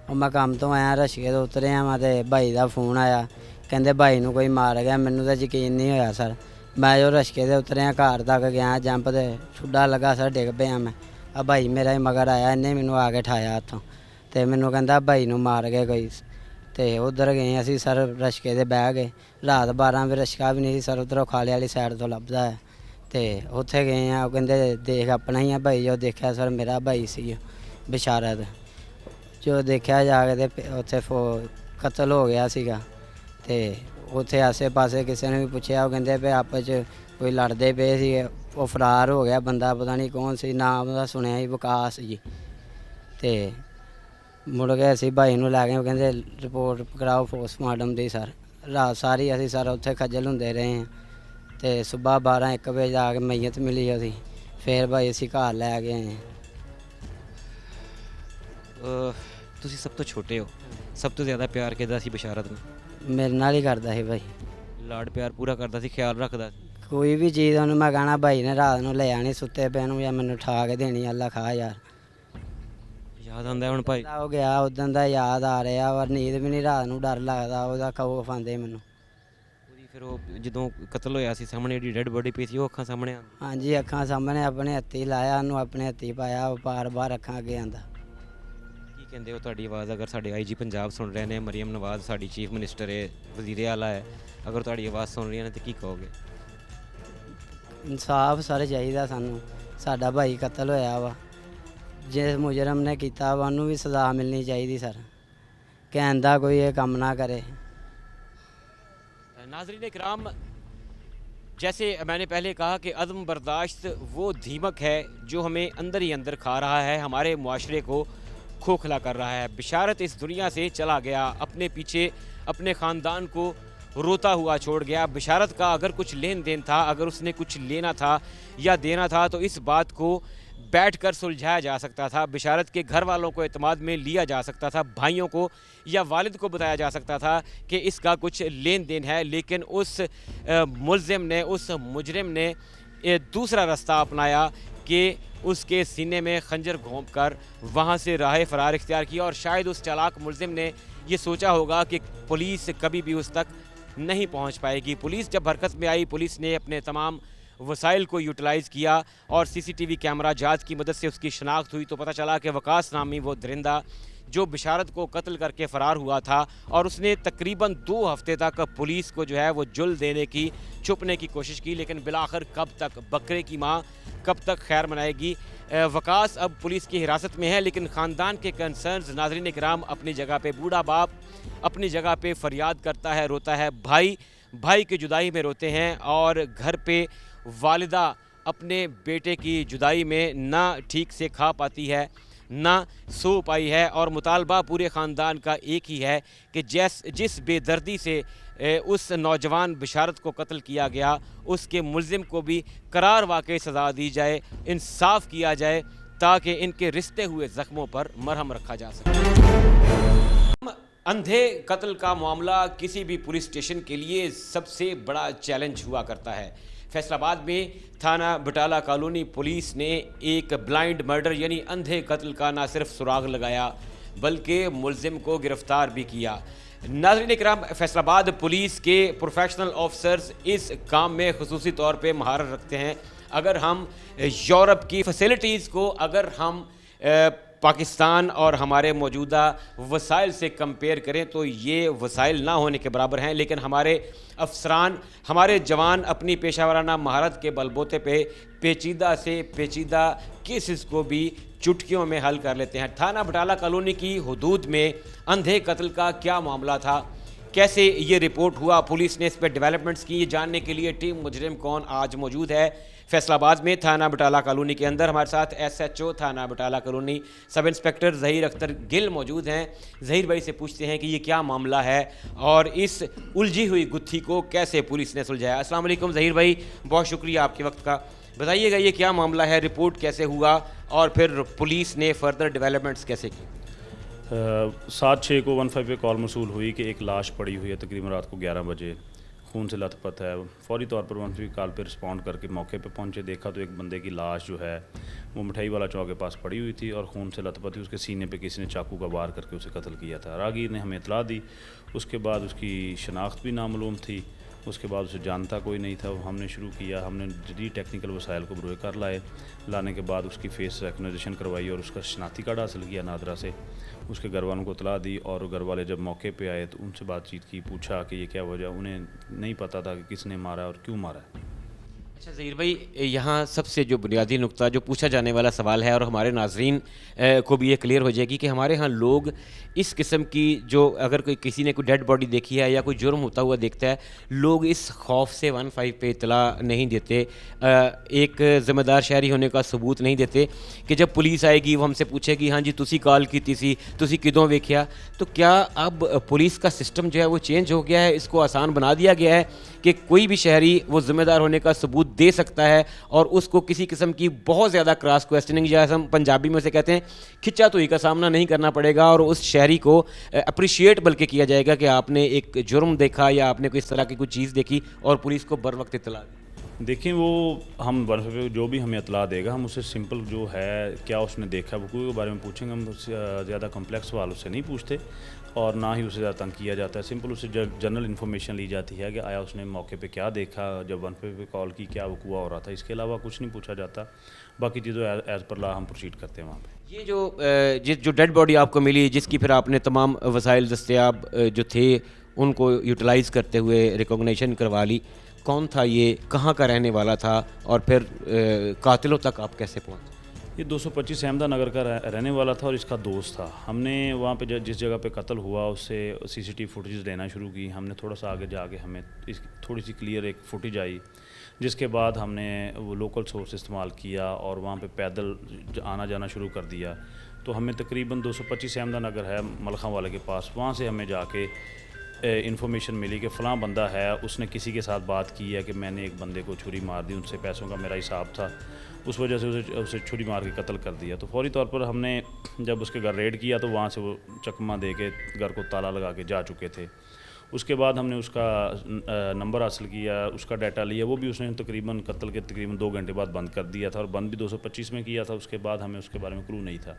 ਉਹ ਮੈਂ ਕੰਮ ਤੋਂ ਆਇਆ ਰਸ਼ਕੇ ਤੋਂ ਉਤਰਿਆ ਮੈਂ ਤੇ ਭਾਈ ਦਾ ਫੋਨ ਆਇਆ, ਕਹਿੰਦੇ ਭਾਈ ਨੂੰ ਕੋਈ ਮਾਰ ਗਿਆ। ਮੈਨੂੰ ਤਾਂ ਯਕੀਨ ਨਹੀਂ ਹੋਇਆ ਸਰ। ਮੈਂ ਜੋ ਰਸ਼ਕੇ ਦੇ ਉਤਰਿਆ ਘਰ ਤੱਕ ਗਿਆ, ਜੰਪ ਤੇ ਠੁੱਡਾ ਲੱਗਾ ਸਰ, ਡਿੱਗ ਪਿਆ ਮੈਂ। ਆ ਭਾਈ ਮੇਰਾ ਹੀ ਮਗਰ ਆਇਆ, ਇਹਨੇ ਮੈਨੂੰ ਆ ਕੇ ਠਾਇਆ ਹੱਥੋਂ ਤੇ ਮੈਨੂੰ ਕਹਿੰਦਾ ਭਾਈ ਨੂੰ ਮਾਰ ਗਿਆ ਕੋਈ। ਤੇ ਉਧਰ ਗਏ ਅਸੀਂ ਸਰ, ਰਸ਼ਕੇ ਦੇ ਬਹਿ ਗਏ। ਰਾਤ 12 ਵਜੇ ਰਸ਼ਕਾ ਵੀ ਨਹੀਂ ਸੀ ਸਰ, ਉੱਧਰੋਂ ਖਾਲੇ ਵਾਲੀ ਸਾਈਡ ਤੋਂ ਲੱਭਦਾ ਹੈ। ਤੇ ਉੱਥੇ ਗਏ ਆ, ਉਹ ਕਹਿੰਦੇ ਦੇਖ ਆਪਣਾ ਹੀ ਆ ਭਾਈ। ਜੋ ਦੇਖਿਆ ਸਰ ਮੇਰਾ ਭਾਈ ਸੀ ਬਿਸ਼ਾਰਤ। ਜੋ ਦੇਖਿਆ ਜਾ ਕੇ ਤੇ ਉੱਥੇ ਕਤਲ ਹੋ ਗਿਆ ਸੀਗਾ। ਤੇ ਉੱਥੇ ਆਸੇ ਪਾਸੇ ਕਿਸੇ ਨੇ ਵੀ ਪੁੱਛਿਆ, ਉਹ ਕਹਿੰਦੇ ਵੀ ਆਪਸ 'ਚ ਕੋਈ ਲੜਦੇ ਪਏ ਸੀ। ਉਹ ਫਰਾਰ ਹੋ ਗਿਆ ਬੰਦਾ, ਪਤਾ ਨਹੀਂ ਕੌਣ ਸੀ, ਨਾਮ ਉਹਦਾ ਸੁਣਿਆ ਸੀ ਵਿਕਾਸ ਜੀ। ਤੇ ਮੁੜ ਕੇ ਅਸੀਂ ਭਾਈ ਨੂੰ ਲੈ ਗਏ, ਕਹਿੰਦੇ ਰਿਪੋਰਟ ਕਰਾਓ ਪੋਸਟਮਾਰਟਮ ਦੀ ਸਰ। ਰਾਤ ਸਾਰੀ ਅਸੀਂ ਸਰ ਉੱਥੇ ਖੱਜਲ ਹੁੰਦੇ ਰਹੇ ਹਾਂ। ਤੇ ਸਵੇਰ 12-1 ਵਜੇ ਜਾ ਕੇ ਮਈਅਤ ਮਿਲੀ ਉਹਦੀ, ਫਿਰ ਭਾਈ ਅਸੀਂ ਘਰ ਲੈ ਕੇ ਆਏ।
ਤੁਸੀਂ ਸਭ ਤੋਂ ਛੋਟੇ ਹੋ, ਸਭ ਤੋਂ ਜ਼ਿਆਦਾ ਪਿਆਰ ਕਿਹਦਾ ਸੀ ਬਿਸ਼ਾਰਤ ਨੂੰ?
ਮੇਰੇ ਨਾਲ ਹੀ ਕਰਦਾ ਸੀ ਭਾਈ।
ਲਾਡ ਪਿਆਰ ਪੂਰਾ ਕਰਦਾ ਸੀ, ਖਿਆਲ ਰੱਖਦਾ ਸੀ?
ਕੋਈ ਵੀ ਚੀਜ਼ ਉਹਨੂੰ ਮੈਂ ਕਹਿਣਾ ਭਾਈ ਨੇ ਰਾਤ ਨੂੰ ਲੈ ਆਣੀ ਸੁੱਤੇ ਪਏ ਨੂੰ, ਜਾਂ ਮੈਨੂੰ ਠਾ ਕੇ ਦੇਣੀ, ਅੱਲਾ ਖਾ ਯਾਰ।
ਯਾਦ ਆਉਂਦਾ ਹੁਣ ਭਾਈ?
ਹੋ ਗਿਆ ਉਦੋਂ ਦਾ ਯਾਦ ਆ ਰਿਹਾ, ਪਰ ਨੀਂਦ ਵੀ ਨਹੀਂ, ਰਾਤ ਨੂੰ ਡਰ ਲੱਗਦਾ, ਉਹਦਾ ਖੌਫ ਆਉਂਦੇ ਮੈਨੂੰ।
ਉਹਦੀ ਫਿਰ ਉਹ ਜਦੋਂ ਕਤਲ ਹੋਇਆ ਸੀ ਸਾਹਮਣੇ ਜਿਹੜੀ ਡੈਡ ਬੋਡੀ ਪਈ ਸੀ, ਉਹ ਅੱਖਾਂ ਸਾਹਮਣੇ ਆਉਂਦੀ?
ਹਾਂਜੀ ਅੱਖਾਂ ਸਾਹਮਣੇ, ਆਪਣੇ ਹੱਥੀ ਲਾਇਆ ਉਹਨੂੰ, ਆਪਣੇ ਹੱਥੀ ਪਾਇਆ, ਉਹ ਬਾਰ-ਬਾਰ ਅੱਖਾਂ ਅੱਗੇ ਆਉਂਦਾ।
ਕੀ ਕਹਿੰਦੇ ਹੋ ਤੁਹਾਡੀ ਆਵਾਜ਼ ਅਗਰ ਸਾਡੇ ਆਈਜੀ ਪੰਜਾਬ ਸੁਣ ਰਹੇ ਨੇ, ਮਰੀਮ ਨਵਾਜ਼ ਸਾਡੀ ਚੀਫ ਮਿਨਿਸਟਰ ਹੈ, ਵਜ਼ੀਰ ਆਲਾ ਹੈ, ਅਗਰ ਤੁਹਾਡੀ ਆਵਾਜ਼ ਸੁਣ ਰਹੀਆਂ ਨੇ ਤਾਂ ਕੀ ਕਹੋਗੇ?
ਇਨਸਾਫ ਸਰ ਚਾਹੀਦਾ ਸਾਨੂੰ, ਸਾਡਾ ਭਾਈ ਕਤਲ ਹੋਇਆ ਵਾ, ਜਿਸ ਮੁਜਰਮ ਨੇ ਕੀਤਾ ਵਾ ਉਹਨੂੰ ਵੀ ਸਜ਼ਾ ਮਿਲਣੀ ਚਾਹੀਦੀ ਸਰ। ਕਹਿੰਦਾ ਕੋਈ ਇਹ ਕੰਮ ਨਾ करे।
नाज़रीन इकराम, जैसे मैंने पहले कहा कि अदम बर्दाश्त वो दीमक है जो हमें अंदर ही अंदर खा रहा है, हमारे मुआशरे को खोखला कर रहा है। बिशारत इस दुनिया से चला गया, अपने पीछे अपने ख़ानदान को रोता हुआ छोड़ गया। बिशारत का अगर कुछ लेन देन था, अगर उसने कुछ लेना था या देना था, तो इस बात को बैठकर सुलझाया जा सकता था। बिशारत के घर वालों को एतमाद में लिया जा सकता था, भाइयों को या वालिद को बताया जा सकता था कि इसका कुछ लेन देन है, लेकिन उस मुलजिम ने, उस मुजरिम ने दूसरा रास्ता अपनाया कि उसके सीने में खंजर घोंप कर वहाँ से राह फरार इख्तियार किया। और शायद उस चालाक मुलजिम ने ये सोचा होगा कि पुलिस कभी भी उस तक नहीं पहुँच पाएगी। पुलिस जब हरकत में आई, पुलिस ने अपने तमाम वसाइल को यूटिलाइज़ किया और सीसीटीवी कैमरा जांच की मदद से उसकी शनाख्त हुई तो पता चला कि वकास नामी वो दरिंदा जो बिशारत को कत्ल करके फ़रार हुआ था और उसने तकरीबन 2 हफ्ते तक पुलिस को जो है वो जुल देने की, छुपने की कोशिश की, लेकिन बिलाखिर कब तक, बकरे की माँ कब तक खैर मनाएगी। वकास अब पुलिस की हिरासत में है, लेकिन ख़ानदान के कंसर्न्स, नाज़रीन इकराम, अपनी जगह पे बूढ़ा बाप अपनी जगह पे फरियाद करता है, रोता है, भाई की जुदाई में रोते हैं और घर पे वालिदा अपने बेटे की जुदाई में ना ठीक से खा पाती है, ना सो पाई है। और मुतालबा पूरे ख़ानदान का एक ही है कि जिस बेदर्दी से उस नौजवान बिशारत को कत्ल किया गया, उसके मुलजिम को भी करार वाक़ई सज़ा दी जाए, इंसाफ किया जाए, ताकि इनके रिश्ते हुए ज़ख्मों पर मरहम रखा जा सके। अंधे कत्ल का मामला किसी भी पुलिस स्टेशन के लिए सबसे बड़ा चैलेंज हुआ करता है। फैसलाबाद में थाना बटाला कॉलोनी पुलिस ने एक ब्लाइंड मर्डर यानी अंधे कत्ल का ना सिर्फ सुराग लगाया बल्कि मुलजिम को गिरफ्तार भी किया। नाज़रीन इकराम, फैसलाबाद पुलिस के प्रोफेशनल ऑफिसर्स इस काम में खुसूसी तौर पे महारत रखते हैं। अगर हम यूरोप की फैसिलिटीज़ को अगर हम पाकिस्तान और हमारे मौजूदा वसाइल से कंपेयर करें तो ये वसाइल ना होने के बराबर हैं, लेकिन हमारे अफसरान, हमारे जवान अपनी पेशा वराना महारत के बलबूते पे पेचीदा से पेचीदा केसेस को भी चुटकियों में हल कर लेते हैं। थाना बटाला कॉलोनी की हुदूद में अंधे कत्ल का क्या मामला था, कैसे ये रिपोर्ट हुआ, पुलिस ने इस पर डेवलपमेंट्स की, ये जानने के लिए टीम मुजरिम कौन आज मौजूद है फैसलाबाद में थाना बटाला कॉलोनी के अंदर। हमारे साथ SHO थाना Batala colony sub inspector Zaheer Akhtar Gill मौजूद हैं। ज़हीर भाई से पूछते हैं कि ये क्या मामला है और इस उलझी हुई गुत्थी को कैसे पुलिस ने सुलझाया। अस्सलाम वालेकुम ज़हीर भाई, बहुत शुक्रिया आपके वक्त का। बताइएगा ये क्या मामला है, रिपोर्ट कैसे हुआ और फिर पुलिस ने फर्दर डेवलपमेंट्स कैसे की।
7/6 को 15 पे कॉल मसूल हुई कि एक लाश पड़ी हुई है, तकरीबन रात को 11 बजे, खून से लथपथ है। फौरी तौर पर 15 की कॉल पे रिस्पॉन्ड करके मौके पे पहुंचे, देखा तो एक बंदे की लाश जो है वो मिठाई वाला चौक के पास पड़ी हुई थी और खून से लथपथ थी। उसके सीने पे किसी ने चाकू का वार करके उसे कत्ल किया था। राहगीर ने हमें इतला दी, उसके बाद उसकी शनाख्त भी नामालूम थी, उसके बाद उसे जानता कोई नहीं था। हमने शुरू किया, हमने जदीद टेक्निकल वसाइल को बरोए कर लाने के बाद उसकी फेस रिकग्नाइजेशन करवाई और उसका शनाख्ती कार्ड हासिल किया नादरा से। उसके घर वालों को इतला दी और घर वाले जब मौके पे आए तो उनसे बातचीत की, पूछा कि ये क्या वजह, उन्हें नहीं पता था कि किसने मारा और क्यों मारा।
अच्छा ज़हीर भाई, यहाँ सबसे जो बुनियादी नुक्ता जो पूछा जाने वाला सवाल है और हमारे नाजरीन को भी ये क्लियर हो जाएगी कि हमारे यहाँ लोग इस किस्म की जो अगर कोई किसी ने कोई डेड बॉडी देखी है या कोई जुर्म होता हुआ देखता है, लोग इस खौफ से 15 पे इतला नहीं देते, एक ज़िम्मेदार शहरी होने का सबूत नहीं देते कि जब पुलिस आएगी वो हमसे पूछेगी हाँ जी तुसी कॉल की सी, तुसी किदों वेख्या। तो क्या अब पुलिस का सिस्टम जो है वो चेंज हो गया है, इसको आसान बना दिया गया है कि कोई भी शहरी वो ज़िम्मेदार होने का सबूत दे सकता है और उसको किसी किस्म की बहुत ज़्यादा क्रॉस क्वेश्चनिंग जैसे हम पंजाबी में उसे कहते हैं खिंचा तो ही का सामना नहीं करना पड़ेगा और उस शहरी को अप्रिशिएट बल्कि किया जाएगा कि आपने एक जुर्म देखा या आपने कोई इस तरह की कोई चीज़ देखी और पुलिस को बर वक्त इतला दी।
देखिए, वो हम जो भी हमें इतला देगा हम उससे सिंपल जो है क्या उसने देखा वो के बारे में पूछेंगे। हम उससे ज़्यादा कम्प्लेक्स सवाल उससे नहीं पूछते और ना ही उसे ज़्यादा तंग किया जाता है। सिंपल उससे जनरल इन्फॉर्मेशन ली जाती है कि आया उसने मौके पे क्या देखा, जब 15 पे कॉल की क्या वक़ुआ हो रहा था। इसके अलावा कुछ नहीं पूछा जाता, बाकी चीज़ों एज़ पर ला हम प्रोसीड करते हैं वहाँ पे।
ये जो डेड बॉडी आपको मिली, जिसकी फिर आपने तमाम वसाइल दस्तयाब जो थे उनको यूटिलाइज़ करते हुए रिकॉग्निशन करवा ली, कौन था ये, कहाँ का रहने वाला था और फिर कातिलों तक आप कैसे पहुँचे?
ये 225 अहमदा नगर का रहने वाला था और इसका दोस्त था। हमने वहाँ पे जिस जगह पे कत्ल हुआ उससे CCTV फुटेज लेना शुरू की। हमने थोड़ा सा आगे जाके हमें थोड़ी सी क्लियर एक फुटेज आई, जिसके बाद हमने वो लोकल सोर्स इस्तेमाल किया और वहाँ पे पैदल आना जाना शुरू कर दिया। तो हमें तकरीबन 225 अहमदा नगर है मलखा वाले के पास, वहाँ से हमें जाके इन्फॉर्मेशन मिली कि फ़लाँ बंदा है, उसने किसी के साथ बात की है कि मैंने एक बंदे को छुरी मार दी, उनसे पैसों का मेरा हिसाब था, उस वजह से उसे छुरी मार के कत्ल कर दिया। तो फौरी तौर पर हमने जब उसके घर रेड किया तो वहाँ से वो चकमा दे के घर को ताला लगा के जा चुके थे। उसके बाद हमने उसका नंबर हासिल किया, उसका डाटा लिया, वो भी उसने तकरीबन कत्ल के तकरीबन 2 घंटे बाद बंद कर दिया था और बंद भी 225 में किया था। उसके बाद हमें उसके बारे में क्लू नहीं था।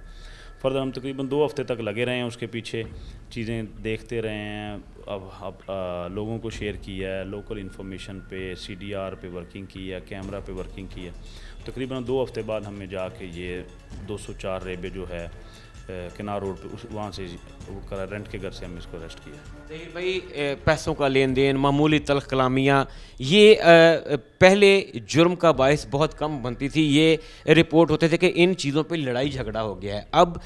फर्दर हम तकरीबन 2 हफ्ते तक लगे रहे हैं उसके पीछे, चीज़ें देखते रहे हैं। अब लोगों को शेयर किया है, लोकल इन्फॉर्मेशन पे, CDR पे वर्किंग की है, कैमरा पे वर्किंग की है। तकरीबन 2 हफ्ते बाद हमें जाके ये 204 रेबे जो है किनार रोड पे वहाँ से वो रेंट के घर से हमने इसको अरेस्ट किया।
ज़हीर भाई, पैसों का लेन देन, मामूली तल्ख कलामियाँ, ये पहले जुर्म का बायस बहुत कम बनती थी। ये रिपोर्ट होते थे कि इन चीज़ों पे लड़ाई झगड़ा हो गया है। अब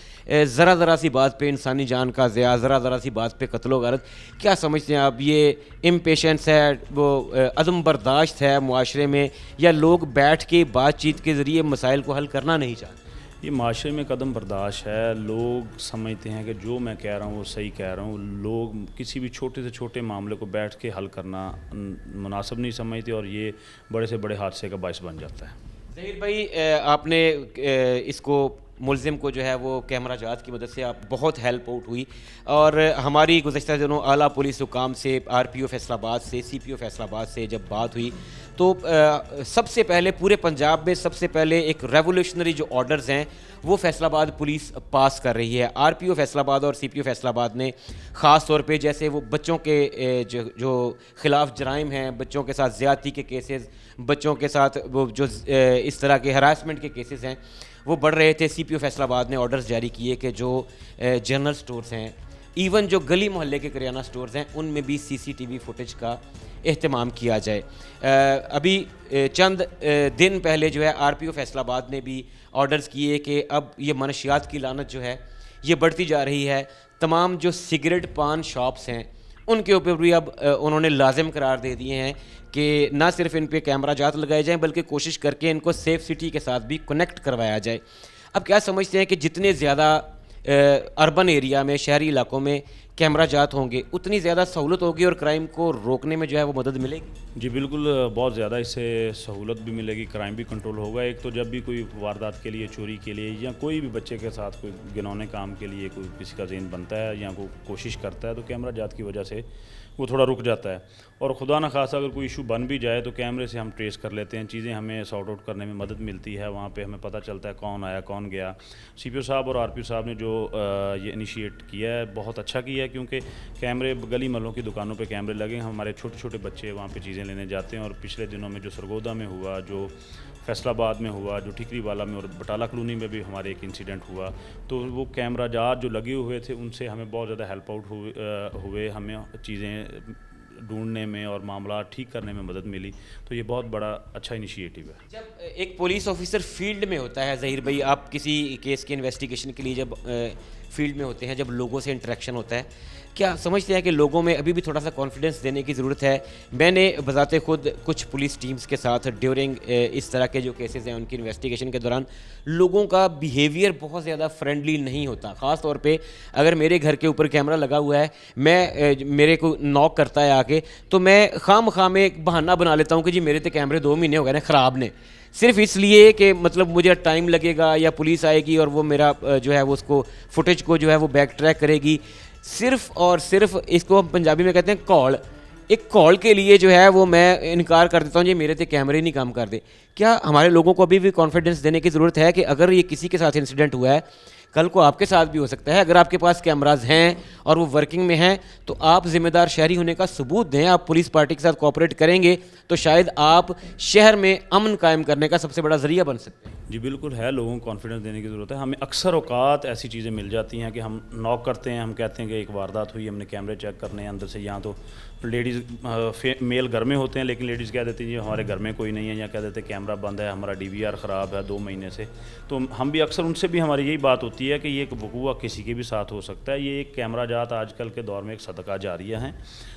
ज़रा सी बात पे इंसानी जान का ज़िया, ज़रा सी बात पे कत्लो गारत, क्या समझते हैं आप? ये इम्पेशेंस है, वो अदम बर्दाश्त है मुआशरे में, या लोग बैठ के बातचीत के ज़रिए मसाइल को हल करना नहीं चाहते?
ये माशरे में कदम बर्दाश्त है। लोग समझते हैं कि जो मैं कह रहा हूँ वो सही कह रहा हूँ। लोग किसी भी छोटे से छोटे मामले को बैठ के हल करना मुनासिब नहीं समझते और ये बड़े से बड़े हादसे का बायस बन जाता है।
ज़हीर भाई, आपने इसको मुलजिम को जो है वो कैमरा जात की मदद से आप बहुत हेल्प आउट हुई, और हमारी गुज़श्ता दिनों आला पुलिस हुकाम से, RPO फैसलाबाद से, CPO फैसलाबाद से जब बात हुई तो सबसे पहले पूरे पंजाब में सबसे पहले एक रेवोल्यूशनरी जो ऑर्डर्स हैं वो फैसलाबाद पुलिस पास कर रही है। RPO फैसलाबाद और CPO फैसलाबाद ने ख़ास तौर पे जैसे वो बच्चों के जो ख़िलाफ़ जराइम हैं, बच्चों के साथ ज़्यादती के केसेस, बच्चों के साथ वो जो इस तरह के हरासमेंट के केसेस हैं वो बढ़ रहे थे। CPO फैसलाबाद ने ऑर्डर्स जारी किए कि जो जनरल स्टोर्स हैं, इवन जो गली मोहल्ले के करियाना स्टोर्स हैं, उनमें भी CCTV फुटेज का एहतमाम किया जाए। अभी चंद दिन पहले जो है RPO फैसलाबाद ने भी ऑर्डर्स किए कि अब ये मनशियात की लानत जो है ये बढ़ती जा रही है। तमाम जो सिगरेट पान शॉप्स हैं उनके ऊपर भी अब उन्होंने लाजिम करार दे दिए हैं कि ना सिर्फ इन पे कैमरा जात लगाए जाएं बल्कि कोशिश करके इनको सेफ सिटी के साथ भी कनेक्ट करवाया जाए। अब क्या समझते हैं कि जितने ज़्यादा अर्बन एरिया में, शहरी इलाकों में कैमरा जात होंगे उतनी ज़्यादा सहूलत होगी और क्राइम को रोकने में जो है वो मदद मिलेगी?
जी बिल्कुल, बहुत ज़्यादा इससे सहूलत भी मिलेगी, क्राइम भी कंट्रोल होगा। एक तो जब भी कोई वारदात के लिए, चोरी के लिए या कोई भी बच्चे के साथ कोई घिनौने काम के लिए कोई किसी का ज़हन बनता है या कोई कोशिश करता है तो कैमरा जात की वजह से वो थोड़ा रुक जाता है। और खुदा न खासा अगर कोई इशू बन भी जाए तो कैमरे से हम ट्रेस कर लेते हैं, चीज़ें हमें सॉर्ट आउट करने में मदद मिलती है। वहाँ पे हमें पता चलता है कौन आया कौन गया। CPO साहब और RPO साहब ने जो ये इनिशिएट किया है बहुत अच्छा किया है, क्योंकि कैमरे गली महलों की दुकानों पे कैमरे लगे, हमारे छोटे छोटे बच्चे वहाँ पे चीज़ें लेने जाते हैं। और पिछले दिनों में जो सरगोदा में हुआ, जो फैसलाबाद में हुआ, जो ठीकरी वाला में और बटाला कॉलोनी में भी हमारे एक इंसिडेंट हुआ, तो वो कैमरा जात जो लगे हुए थे उनसे हमें बहुत ज़्यादा हेल्प आउट हुए, हमें चीज़ें ढूंढने में और मामला ठीक करने में मदद मिली। तो ये बहुत बड़ा अच्छा इनिशिएटिव है।
जब एक पुलिस ऑफिसर फील्ड में होता है, ज़हीर भाई, आप किसी केस के इन्वेस्टिगेशन के लिए जब फील्ड में होते हैं, जब लोगों से इंटरेक्शन होता है, क्या समझते हैं कि लोगों में अभी भी थोड़ा सा कॉन्फिडेंस देने की ज़रूरत है? मैंने बजाते खुद कुछ पुलिस टीम्स के साथ ड्यूरिंग इस तरह के जो केसेस हैं उनकी इन्वेस्टिगेशन के दौरान लोगों का बिहेवियर बहुत ज़्यादा फ्रेंडली नहीं होता। ख़ास तौर पे अगर मेरे घर के ऊपर कैमरा लगा हुआ है, मेरे को नॉक करता है आके, तो मैं खाम में एक बहाना बना लेता हूँ कि जी मेरे तो कैमरे 2 महीने हो गए ना ख़राब ने, सिर्फ इसलिए कि मतलब मुझे टाइम लगेगा या पुलिस आएगी और वो मेरा जो है वो उसको फुटेज को जो है वो बैक ट्रैक करेगी। सिर्फ और सिर्फ इसको हम पंजाबी में कहते हैं कॉल, एक कॉल के लिए जो है वो मैं इनकार कर देता हूँ जी मेरे तो कैमरे नहीं काम कर दे। क्या हमारे लोगों को अभी भी कॉन्फिडेंस देने की ज़रूरत है कि अगर ये किसी के साथ इंसिडेंट हुआ है कल को आपके साथ भी हो सकता है? अगर आपके पास कैमराज हैं और वो वर्किंग में हैं तो आप ज़िम्मेदार शहरी होने का सबूत दें, आप पुलिस पार्टी के साथ कोऑपरेट करेंगे तो शायद आप शहर में अमन कायम करने का सबसे बड़ा ज़रिया बन सकते हैं।
जी बिल्कुल है, लोगों को कॉन्फिडेंस देने की ज़रूरत है। हमें अक्सर औकात ऐसी चीज़ें मिल जाती हैं कि हम नॉक करते हैं, हम कहते हैं कि एक वारदात हुई, हमने कैमरे चेक करने हैं अंदर से, यहाँ तो लेडीज़ मेल घर में होते हैं लेकिन लेडीज़ कह देती हैं जी हमारे घर में कोई नहीं है, या कह देते हैं कैमरा बंद है, हमारा DVR ख़राब है 2 महीने से। तो हम भी अक्सर उनसे भी हमारी यही बात होती है कि ये एक वकूआ किसी के भी साथ हो सकता है। ये एक कैमरा जात आजकल के दौर में एक सदका जारिया है।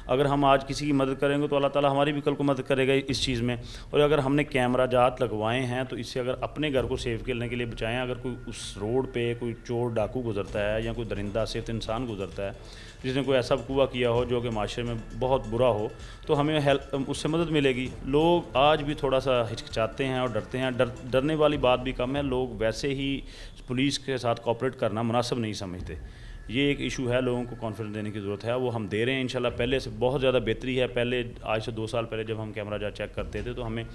अगर हम आज किसी की मदद करेंगे तो अल्लाह ताला हमारी भी कल को मदद करेगा इस चीज़ में। और अगर हमने कैमरा जात लगवाए हैं तो इससे अगर अपने घर को सेफ करने के लिए बचाएं, अगर कोई उस रोड पे कोई चोर डाकू गुजरता है या कोई दरिंदा सिर्फ इंसान गुजरता है जिसने कोई ऐसा वकूआ किया हो जो कि माशरे में बहुत बुरा हो, तो हमें हेल्प उससे मदद मिलेगी। लोग आज भी थोड़ा सा हिचकिचाते हैं और डरते हैं, डरने वाली बात भी कम है। लोग वैसे ही पुलिस के साथ कोऑपरेट करना मुनासिब नहीं समझते। ये एक इशू है, लोगों को कॉन्फिडेंस देने की ज़रूरत है, वो हम दे रहे हैं इंशाल्लाह। पहले से बहुत ज़्यादा बेहतरी है। पहले आज से 2 साल पहले जब हम कैमरा जांच चेक करते थे तो हमें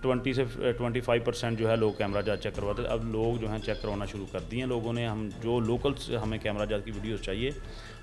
20 से 25% जो है लोग कैमरा जांच चेक करवाते थे। अब लोग जो हैं चेक करवाना शुरू कर दिए हैं लोगों ने। हम जो लोकल्स हमें कैमरा जांच की वीडियोस चाहिए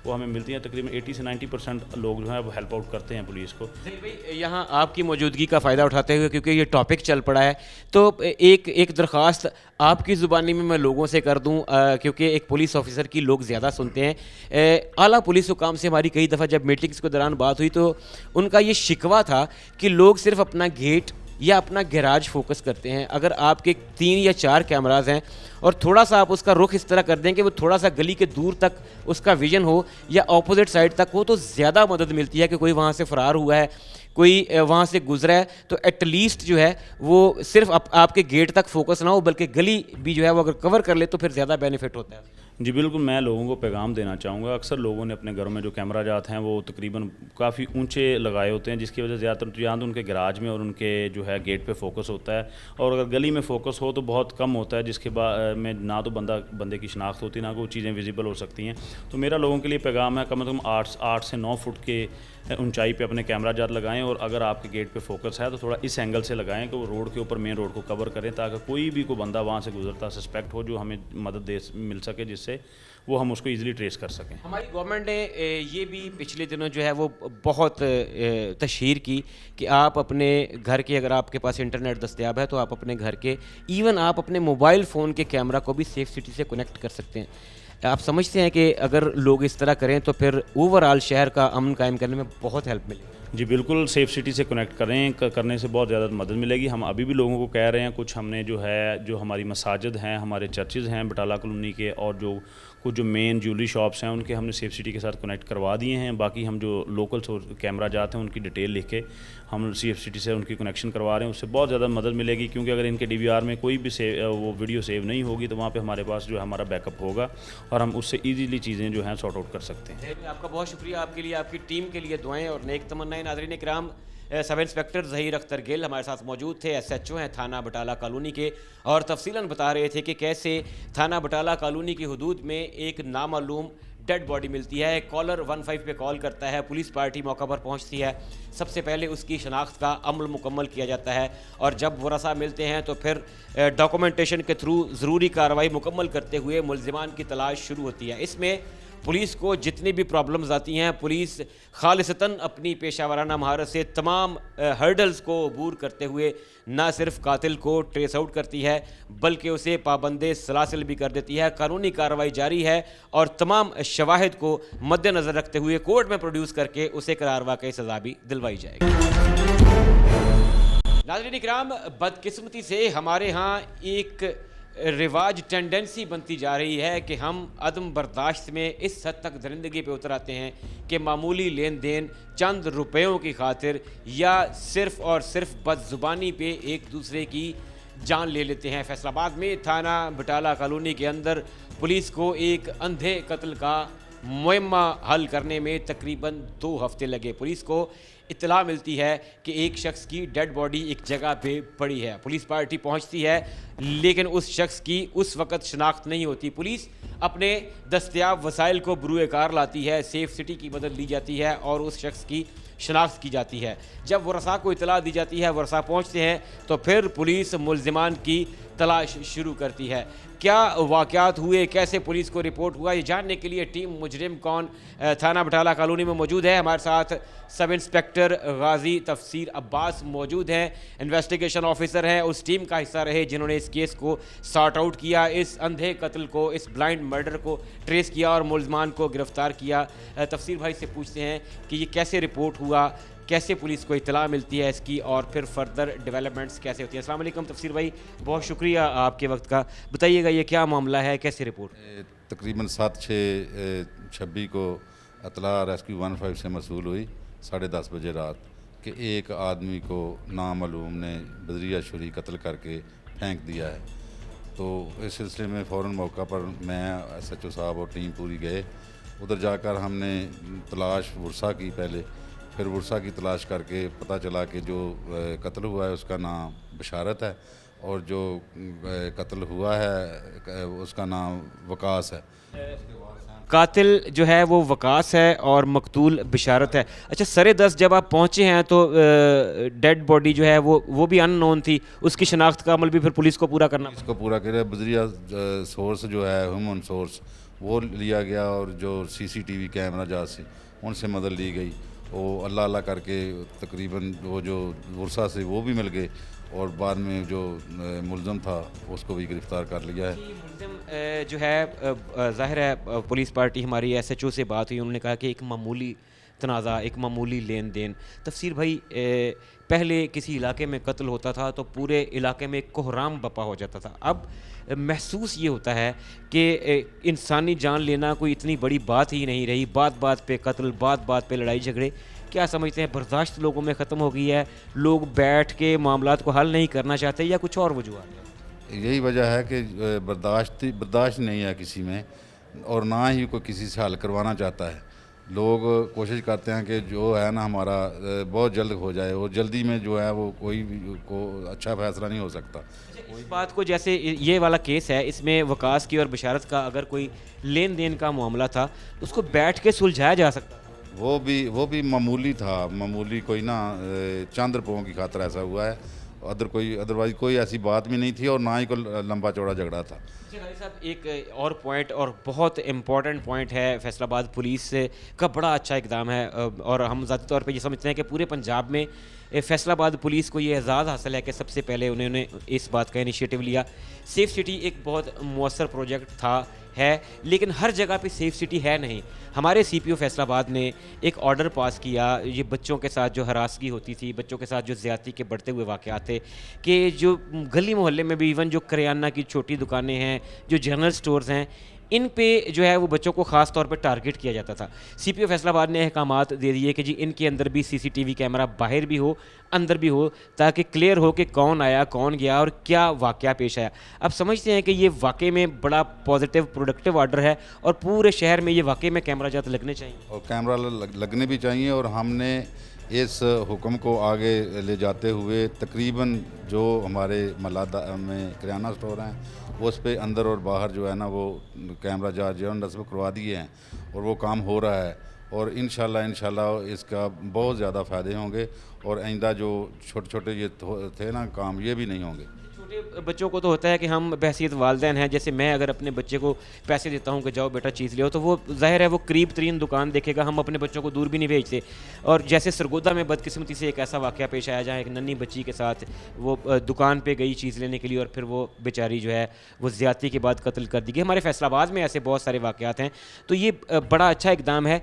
वो हमें मिलती हैं। तकरीबन 80 से 90% लोग जो हैं वो हेल्प आउट करते हैं पुलिस को।
भाई यहाँ आपकी मौजूदगी का फ़ायदा उठाते हुए, क्योंकि ये टॉपिक चल पड़ा है, तो एक दरख्वास्त आपकी ज़ुबानी में मैं लोगों से कर दूं, क्योंकि एक पुलिस ऑफिसर की लोग ज़्यादा सुनते हैं। आला पुलिस हुकाम से हमारी कई दफ़ा जब मीटिंग्स के दौरान बात हुई तो उनका ये शिकवा था कि लोग सिर्फ अपना गेट या अपना गैराज फोकस करते हैं। अगर आपके 3 या 4 कैमराज हैं और थोड़ा सा आप उसका रुख इस तरह कर दें कि वो थोड़ा सा गली के दूर तक उसका विजन हो या ऑपोजिट साइड तक हो, तो ज़्यादा मदद मिलती है कि कोई वहाँ से फ़रार हुआ है, कोई वहाँ से गुजरा है, तो एटलीस्ट जो है वो सिर्फ आपके गेट तक फोकस ना हो बल्कि गली भी जो है वो अगर कवर कर ले तो फिर ज़्यादा बेनिफिट होता है।
जी बिल्कुल, मैं लोगों को पैगाम देना चाहूँगा। अक्सर लोगों ने अपने घरों में जो कैमरा जात हैं वो तकरीबन काफ़ी ऊंचे लगाए होते हैं, जिसकी वजह से ज़्यादातर या तो उनके गराज में और उनके जो है गेट पे फोकस होता है, और अगर गली में फोकस हो तो बहुत कम होता है, जिसके बाद में ना तो बंदे की शिनाख्त होती, ना कोई चीज़ें विजिबल हो सकती हैं। तो मेरा लोगों के लिए पैगाम है, कम से कम 8 से 9 फुट के ऊंचाई पे अपने कैमरा जात लगाएं, और अगर आपके गेट पे फोकस है तो थोड़ा इस एंगल से लगाएं कि वो रोड के ऊपर, मेन रोड को कवर करें, ताकि कोई भी कोई बंदा वहाँ से गुजरता सस्पेक्ट हो जो हमें मदद दे मिल सके, जिससे वो हम उसको इजीली ट्रेस कर सकें।
हमारी गवर्नमेंट ने ये भी पिछले दिनों जो है वो बहुत तशहीर की कि आप अपने घर के, अगर आपके पास इंटरनेट दस्तयाब है तो आप अपने घर के, इवन आप अपने मोबाइल फ़ोन के कैमरा को भी सेफ सिटी से कनेक्ट कर सकते हैं। आप समझते हैं कि अगर लोग इस तरह करें तो फिर ओवरऑल शहर का अमन कायम करने में बहुत हेल्प मिलेगी?
जी बिल्कुल, सेफ सिटी से कनेक्ट करने से बहुत ज़्यादा मदद मिलेगी। हम अभी भी लोगों को कह रहे हैं, कुछ हमने जो हमारी मसाजिद हैं, हमारे चर्चेज़ हैं बटाला कॉलोनी के, और कुछ जो मेन ज्वेलरी शॉप्स हैं उनके हमने सेफ सिटी के साथ कनेक्ट करवा दिए हैं। बाकी हम जो लोकल कैमरा जाते हैं उनकी डिटेल लिख के हम सेफ सिटी से उनकी कनेक्शन करवा रहे हैं। उससे बहुत ज़्यादा मदद मिलेगी, क्योंकि अगर इनके DVR में कोई भी वो वीडियो सेव नहीं होगी तो वहाँ पे हमारे पास जो है हमारा बैकअप होगा और हम उससे ईजीली चीज़ें जो हैं सॉर्ट आउट कर सकते हैं।
आपका बहुत शुक्रिया, आपके लिए, आपकी टीम के लिए दुआएं और नेक तमन्नाएं। नाज़रीन इकराम, सब इंस्पेक्टर ज़हीर अख्तर गिल हमारे साथ मौजूद थे, SHO हैं थाना बटाला कॉलोनी के, और तफसीलन बता रहे थे कि कैसे थाना बटाला कॉलोनी की हदूद में एक नामालूम डेड बॉडी मिलती है। कॉलर 15 पे कॉल करता है, पुलिस पार्टी मौका पर पहुंचती है, सबसे पहले उसकी शनाख्त का अमल मुकम्मल किया जाता है, और जब वरसा मिलते हैं तो फिर डॉक्यूमेंटेशन के थ्रू ज़रूरी कार्रवाई मुकम्मल करते हुए मुलजिमान की तलाश शुरू होती है। इसमें पुलिस को जितनी भी प्रॉब्लम्स आती हैं, पुलिस खालिसतन अपनी पेशावराना महारत से तमाम हर्डल्स को अबूर करते हुए ना सिर्फ कातिल को ट्रेस आउट करती है बल्कि उसे पाबंदे सलासिल भी कर देती है। कानूनी कार्रवाई जारी है और तमाम शवाहिद को मद्देनज़र रखते हुए कोर्ट में प्रोड्यूस करके उसे करार वाक़ई सज़ा भी दिलवाई जाएगी। नाज़रीन इकराम, बदकिस्मती से हमारे यहाँ एक रिवाज टेंडेंसी बनती जा रही है कि हम अदम बर्दाश्त में इस हद तक दरिंदगी पे उतर आते हैं कि मामूली लेन देन चंद रुपयों की खातिर या सिर्फ़ और सिर्फ बदजुबानी पे एक दूसरे की जान ले लेते हैं। फैसलाबाद में थाना बटाला कॉलोनी के अंदर पुलिस को एक अंधे कत्ल का मुयम्मा हल करने में तकरीबन 2 हफ्ते लगे। पुलिस को इत्तला मिलती है कि एक शख्स की डेड बॉडी एक जगह पे पड़ी है। पुलिस पार्टी पहुंचती है, लेकिन उस शख्स की उस वक़्त शनाख्त नहीं होती। पुलिस अपने दस्तयाब वसाइल को बरूए कार लाती है, सेफ सिटी की मदद ली जाती है और उस शख्स की शनाख्त की जाती है। जब वरसा को इत्तला दी जाती है, वरसा पहुँचते हैं तो फिर पुलिस मुलजिमान की तलाश शुरू करती है। क्या वाक़यात हुए, कैसे पुलिस को रिपोर्ट हुआ, ये जानने के लिए टीम मुजरिम कौन थाना बटाला कॉलोनी में मौजूद है। हमारे साथ सब इंस्पेक्टर गाजी तफसीर अब्बास मौजूद हैं, इन्वेस्टिगेशन ऑफिसर हैं, उस टीम का हिस्सा रहे जिन्होंने इस केस को सॉर्ट आउट किया, इस अंधे कत्ल को, इस ब्लाइंड मर्डर को ट्रेस किया और मुलजमान को गिरफ़्तार किया। तफसीर भाई से पूछते हैं कि ये कैसे रिपोर्ट हुआ, कैसे पुलिस को इत्तला मिलती है इसकी, और फिर फर्दर डेवलपमेंट्स कैसे होती हैं। अस्सलाम वालेकुम तफसीर भाई, बहुत शुक्रिया आपके वक्त का। बताइएगा ये क्या मामला है, कैसे रिपोर्ट?
तकरीबन 7/6/26 को इत्तला रेस्क्यू 15 से मसूल हुई 10:30 बजे रात कि एक आदमी को नामालूम ने बजरिया छुरी कत्ल करके फेंक दिया है। तो इस सिलसिले में फ़ौरन मौका पर मैं, SHO साहब और टीम पूरी गए। उधर जाकर हमने तलाश वरसा की पहले, फिर वरसा की तलाश करके पता चला कि जो कत्ल हुआ है उसका नाम बशारत है और जो कत्ल हुआ है उसका नाम वकास है।
कातिल जो है वो वकास है और मकतूल बिशारत है। अच्छा, सरे दस जब आप पहुंचे हैं तो डेड बॉडी जो है वो भी अननोन थी, उसकी शनाख्त का अमल भी फिर पुलिस को पूरा करना
इसको पूरा करे। बजरिया सोर्स जो है ह्यूमन सोर्स वो लिया गया और जो सीसीटीवी कैमरा जहाँ से उनसे मदद ली गई। वो अल्लाह अल्लाह करके तकरीबन वो जो वर्षा से वो भी मिल गए और बाद में जो मुलज़म था उसको भी गिरफ़्तार कर लिया है।
मुलज़िम जो है ज़ाहिर है पुलिस पार्टी हमारी SHO से बात हुई, उन्होंने कहा कि एक मामूली तनाज़ा, एक मामूली लेन देन। तफसीर भाई, पहले किसी इलाके में कत्ल होता था तो पूरे इलाके में कोहराम बपा हो जाता था। अब महसूस ये होता है कि इंसानी जान लेना कोई इतनी बड़ी बात ही नहीं रही। बात बात पे कत्ल, बात बात पे लड़ाई झगड़े। क्या समझते हैं, बर्दाश्त लोगों में ख़त्म हो गई है, लोग बैठ के मामलात को हल नहीं करना चाहते, या कुछ और वजूहत है?
यही वजह है कि बर्दाश्त नहीं है किसी में, और ना ही कोई किसी से हल करवाना चाहता है। लोग कोशिश करते हैं कि जो है ना हमारा बहुत जल्द हो जाए, और जल्दी में जो है वो कोई भी को अच्छा फैसला नहीं हो सकता।
इस बात को, जैसे ये वाला केस है, इसमें वकास की और बिशारत का अगर कोई लेन देन का मामला था उसको बैठ के सुलझाया जा सकता।
वो भी मामूली था, मामूली कोई ना चंद रुपयों की खातर ऐसा हुआ है। अदरवाइज कोई ऐसी बात भी नहीं थी और ना ही कोई लंबा चौड़ा झगड़ा था।
भाई साहब, एक और पॉइंट, और बहुत इम्पॉर्टेंट पॉइंट है, फैसलाबाद पुलिस का बड़ा अच्छा इकदाम है, और हम ज़ाती तौर पे ये समझते हैं कि पूरे पंजाब में फैसलाबाद पुलिस को ये एजाज़ हासिल है कि सबसे पहले उन्होंने इस बात का इनिशिएटिव लिया। सेफ़ सिटी एक बहुत मौसर प्रोजेक्ट था, है, लेकिन हर जगह पे सेफ़ सिटी है नहीं। हमारे CPO फैसलाबाद ने एक ऑर्डर पास किया, ये बच्चों के साथ जो हरासगी होती थी, बच्चों के साथ जो ज़्यादती के बढ़ते हुए वाक़यात थे, कि जो गली मोहल्ले में भी इवन जो करियाना की छोटी दुकानें हैं, जो जनरल स्टोर्स हैं, इन पे जो है वो बच्चों को ख़ास तौर पे टारगेट किया जाता था। CPO फैसलाबाद ने अहकामात दे दिए कि जी इनके अंदर भी CCTV कैमरा बाहर भी हो, अंदर भी हो, ताकि क्लियर हो कि कौन आया, कौन गया और क्या वाक़या पेश आया। अब समझते हैं कि ये वाकई में बड़ा पॉजिटिव प्रोडक्टिव ऑर्डर है और पूरे शहर में ये वाकई में कैमरा जात लगने चाहिए,
और कैमरा लगने भी चाहिए। और हमने इस हुक्म को आगे ले जाते हुए तकरीबन जो हमारे मलादा में किराना स्टोर हैं उस पे अंदर और बाहर जो है ना वो कैमरा जांच जो नस्ब करवा दिए हैं, और वो काम हो रहा है। और इंशाल्लाह इसका बहुत ज़्यादा फ़ायदे होंगे, और आइंदा जो छोटे छोटे ये थे ना काम, ये भी नहीं होंगे।
छोटे बच्चों को तो होता है कि हम बहसीत वालिदैन हैं, जैसे मैं अगर अपने बच्चे को पैसे देता हूं कि जाओ बेटा चीज़ ले आओ, तो वो ज़ाहिर है वो करीब तरीन दुकान देखेगा, हम अपने बच्चों को दूर भी नहीं भेजते। और जैसे सरगोदा में बदकिस्मती से एक ऐसा वाक़या पेश आया जहाँ एक नन्ही बच्ची के साथ वो दुकान पे गई चीज़ लेने के लिए और फिर वो बेचारी जो है वो ज़्यादती के बाद कत्ल कर दी गई। हमारे फैसलाबाद में ऐसे बहुत सारे वाक़यात हैं, तो ये बड़ा अच्छा इकदाम है।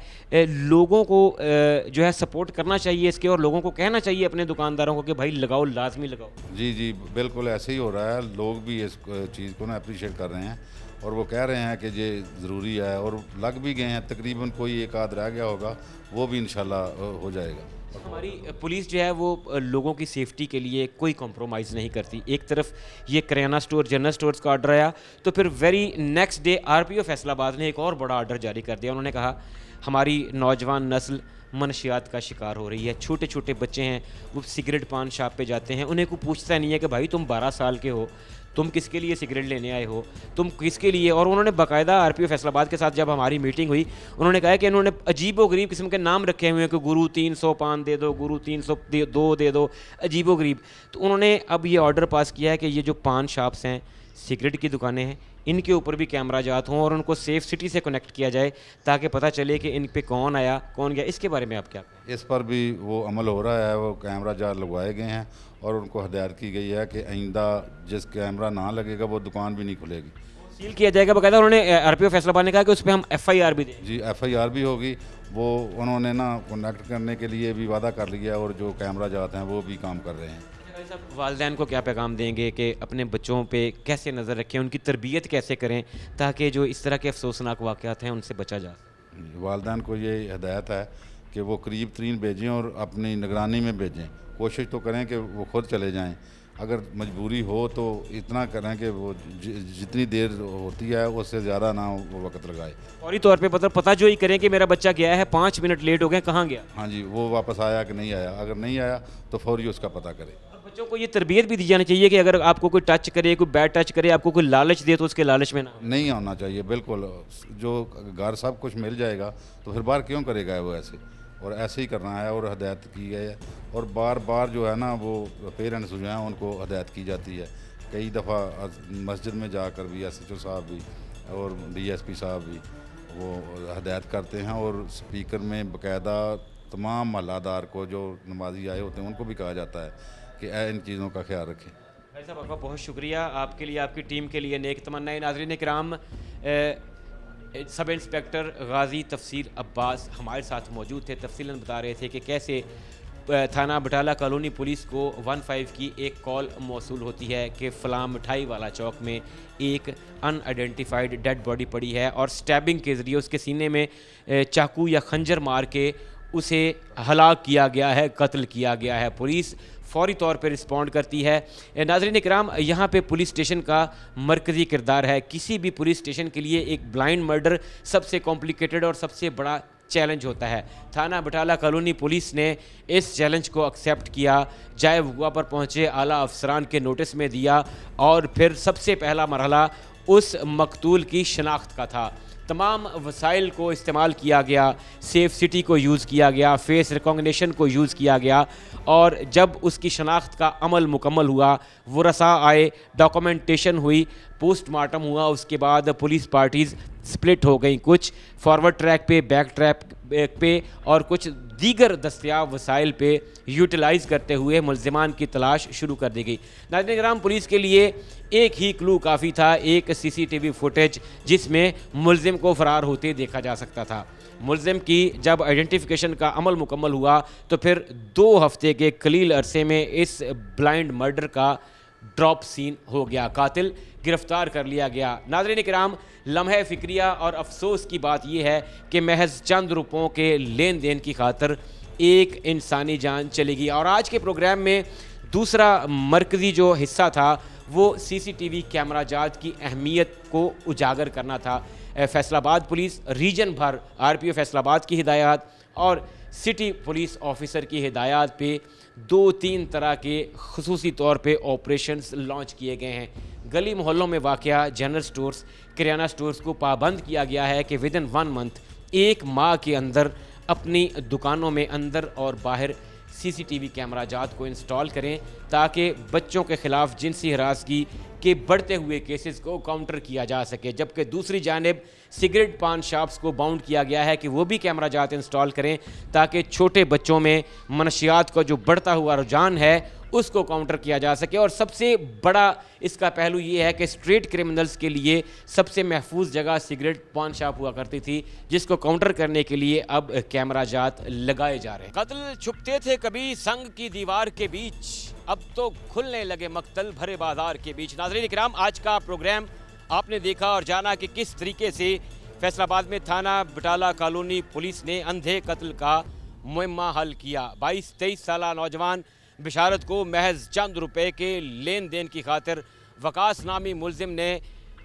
लोगों को जो है सपोर्ट करना चाहिए इसके, और लोगों को कहना चाहिए अपने दुकानदारों को कि भाई लगाओ, लाजमी लगाओ।
जी बिल्कुल ऐसे ही हो रहा है। लोग भी इस चीज़ को ना अप्रिशिएट कर रहे हैं, और वो कह रहे हैं कि ये ज़रूरी है, और लग भी गए हैं। तकरीबन कोई एक आध रह गया होगा, वो भी इंशाल्लाह हो जाएगा।
हमारी पुलिस जो है वो लोगों की सेफ्टी के लिए कोई कॉम्प्रोमाइज़ नहीं करती। एक तरफ ये करियाना स्टोर, जनरल स्टोर्स का ऑर्डर आया, तो फिर very next day RPO Faisalabad ने एक और बड़ा ऑर्डर जारी कर दिया। उन्होंने कहा हमारी नौजवान नस्ल मनशियात का शिकार हो रही है। छोटे छोटे बच्चे हैं, वो सिगरेट पान शॉप पे जाते हैं, उन्हें कोई पूछता नहीं है कि भाई तुम 12 साल के हो, तुम किसके लिए सिगरेट लेने आए हो, तुम किसके लिए। और उन्होंने बाकायदा RPO फैसलाबाद के साथ जब हमारी मीटिंग हुई, उन्होंने कहा कि इन्होंने अजीबो गरीब किस्म के नाम रखे हुए हैं कि गुरु 300 पान दे दो, गुरु 302 दे दो, अजीबो गरीब। तो उन्होंने अब ये ऑर्डर पास किया है कि ये जो पान शॉप्स हैं, सिगरेट की दुकानें हैं, इनके ऊपर भी कैमरा जात हों और उनको सेफ़ सिटी से कनेक्ट किया जाए, ताकि पता चले कि इन पे कौन आया, कौन गया। इसके बारे में आप क्या कहें?
इस पर भी वो अमल हो रहा है, वो कैमरा जात लगवाए गए हैं, और उनको हदायत की गई है कि आइंदा जिस कैमरा ना लगेगा वो दुकान भी नहीं खुलेगी,
सील किया जाएगा बाकायदा। उन्होंने RPO फैसलाबाद ने कहा कि उस पर हम FIR भी दें।
जी FIR भी होगी। वो उन्होंने ना कनेक्ट करने के लिए भी वादा कर लिया, और जो कैमरा जात हैं वो भी काम कर रहे हैं।
साहब, वालिदैन को क्या पैगाम देंगे कि अपने बच्चों पे कैसे नज़र रखें, उनकी तरबियत कैसे करें, ताकि जो इस तरह के अफसोसनाक वाक़यात हैं उनसे बचा जा सके?
वालिदैन को ये हिदायत है कि वो करीब तरीन भेजें और अपनी निगरानी में भेजें। कोशिश तो करें कि वो खुद चले जाएं, अगर मजबूरी हो तो इतना करें कि वो जितनी देर होती है उससे ज़्यादा ना वो वक्त लगाए।
फौरी तौर पे पता जो ही करें कि मेरा बच्चा गया है, 5 मिनट लेट हो गए, कहाँ गया।
हाँ जी, वो वापस आया कि नहीं आया। अगर नहीं आया तो फौरी उसका पता करें।
बच्चों को ये तरबियत भी दी जानी चाहिए कि अगर आपको कोई टच करे, कोई बैड टच करे, आपको कोई लालच दे तो उसके लालच में ना
नहीं होना चाहिए बिल्कुल। जो घर सब कुछ मिल जाएगा तो फिर बाहर क्यों करेगा वो ऐसे, और ऐसे ही करना है और हदायत की है। और बार बार जो है ना वो पेरेंट्स जो हैं उनको हदायत की जाती है। कई दफ़ा मस्जिद में जाकर भी SHO साहब भी और DSP साहब भी वो हदायत करते हैं, और स्पीकर में बाकायदा तमाम महल्लादार को जो नमाजी आए होते हैं उनको भी कहा जाता है कि इन चीज़ों का ख्याल रखें।
भाई साहब आपका बहुत शुक्रिया, आपके लिए, आपकी टीम के लिए नेक तमन्नाएं। नाज़रीन किराम, सब इंस्पेक्टर गाजी तफसीर अब्बास हमारे साथ मौजूद थे, तफसीलन बता रहे थे कि कैसे थाना बटाला कॉलोनी पुलिस को 15 की एक कॉल मौसूल होती है कि फ़लाँ मिठाई वाला चौक में एक अनआइडेंटिफाइड डेड बॉडी पड़ी है और स्टैबिंग के ज़रिए उसके सीने में चाकू या खंजर मार के उसे हलाक किया गया है, कत्ल किया गया है। पुलिस फौरी तौर पर रिस्पॉन्ड करती है। नाज़रीन किराम, यहाँ पे पुलिस स्टेशन का मरकज़ी किरदार है। किसी भी पुलिस स्टेशन के लिए एक ब्लाइंड मर्डर सबसे कॉम्प्लिकेटेड और सबसे बड़ा चैलेंज होता है। थाना बटाला कॉलोनी पुलिस ने इस चैलेंज को एक्सेप्ट किया, जाए वक़ुआ पर पहुँचे आला अफसरान के नोटिस में दिया, और फिर सबसे पहला मरहला उस मकतूल की शनाख्त का था। तमाम वसाइल को इस्तेमाल किया गया, सेफ सिटी को यूज़ किया गया, फेस रिकॉग्निशन को यूज़ किया गया, और जब उसकी शनाख्त का अमल मुकम्मल हुआ, वरसा आए, डॉक्यूमेंटेशन हुई, पोस्टमार्टम हुआ, उसके बाद पुलिस पार्टीज़ स्प्लिट हो गई, कुछ फॉरवर्ड ट्रैक पे, बैक ट्रैक पे और कुछ दीगर दस्तयाब वसाइल पे यूटिलाइज़ करते हुए मुल्ज़िमान की तलाश शुरू कर दी गई। नाज़रीन किराम, पुलिस के लिए एक ही क्लू काफ़ी था, एक CCTV फुटेज जिसमें मुल्ज़िम को फ़रार होते देखा जा सकता था। मुल्ज़िम की जब आइडेंटिफिकेशन का अमल मुकम्मल हुआ तो फिर 2 हफ़्ते के कलील अरसे में इस ब्लाइंड मर्डर का ड्रॉप सीन हो गया, कातिल गिरफ्तार कर लिया गया। नाज़रीन किराम, लम्हे फ़िक्रिया और अफसोस की बात यह है कि महज चंद रुपयों के लेन देन की खातिर एक इंसानी जान चली गई। और आज के प्रोग्राम में दूसरा मरकज़ी जो हिस्सा था वो CCTV कैमरा जात की अहमियत को उजागर करना था। फैसलाबाद पुलिस रीजन भर RPO फैसलाबाद की हिदायत और सिटी पुलिस ऑफिसर की हिदायत पे 2-3 तरह के खुसूसी तौर पे ऑपरेशंस लॉन्च किए गए हैं। गली मोहल्लों में वाक़या जनरल स्टोर्स, किराना स्टोर्स को पाबंद किया गया है कि विदिन 1 मंथ, 1 माह के अंदर अपनी दुकानों में अंदर और बाहर CCTV कैमरा जात को इंस्टॉल करें ताकि बच्चों के ख़िलाफ़ जिनसी हरासगी के बढ़ते हुए केसेस को काउंटर किया जा सके। जबकि दूसरी जानिब सिगरेट पान शॉप्स को बाउंड किया गया है कि वो भी कैमरा जात इंस्टॉल करें ताकि छोटे बच्चों में मनशियात का जो बढ़ता हुआ रुझान है उसको काउंटर किया जा सके। और सबसे बड़ा इसका पहलू ये है कि स्ट्रीट क्रिमिनल्स के लिए सबसे महफूज जगह सिगरेट पान शॉप हुआ करती थी, जिसको काउंटर करने के लिए अब कैमरा जात लगाए जा रहे हैं। कत्ल छुपते थे कभी संग की दीवार के बीच, अब तो खुलने लगे मक्तल भरे बाजार के बीच। नाज़रीन इकराम, आज का प्रोग्राम आपने देखा और जाना कि किस तरीके से फैसलाबाद में थाना बटाला कॉलोनी पुलिस ने अंधे कत्ल का मुहिम्मा हल किया। 22-23 साल नौजवान बिशारत को महज चंद रुपए के लेन देन की खातिर वकास नामी मुल्जिम ने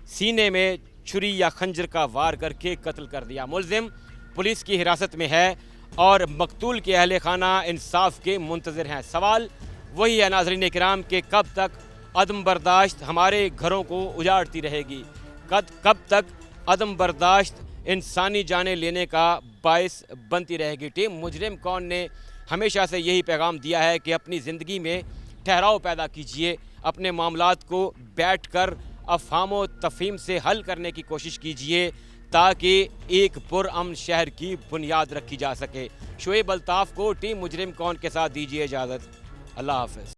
सीने में छुरी या खंजर का वार करके कत्ल कर दिया। मुल्जिम पुलिस की हिरासत में है और मकतूल के अहले खाना इंसाफ के मुंतज़िर हैं। सवाल वही है नाज़रीन किराम कि कब तक अदम बर्दाश्त हमारे घरों को उजाड़ती रहेगी, कब तक अदम बर्दाश्त इंसानी जाने लेने का बायस बनती रहेगी। टीम मुजरिम कौन ने हमेशा से यही पैगाम दिया है कि अपनी ज़िंदगी में ठहराव पैदा कीजिए, अपने मामलात को बैठकर अफ़हाम व तफ़हीम से हल करने की कोशिश कीजिए ताकि एक पुरअमन शहर की बुनियाद रखी जा सके। शुएब अल्ताफ़ को टीम मुजरिम कौन के साथ दीजिए इजाज़त। अल्लाह हाफ़िज़।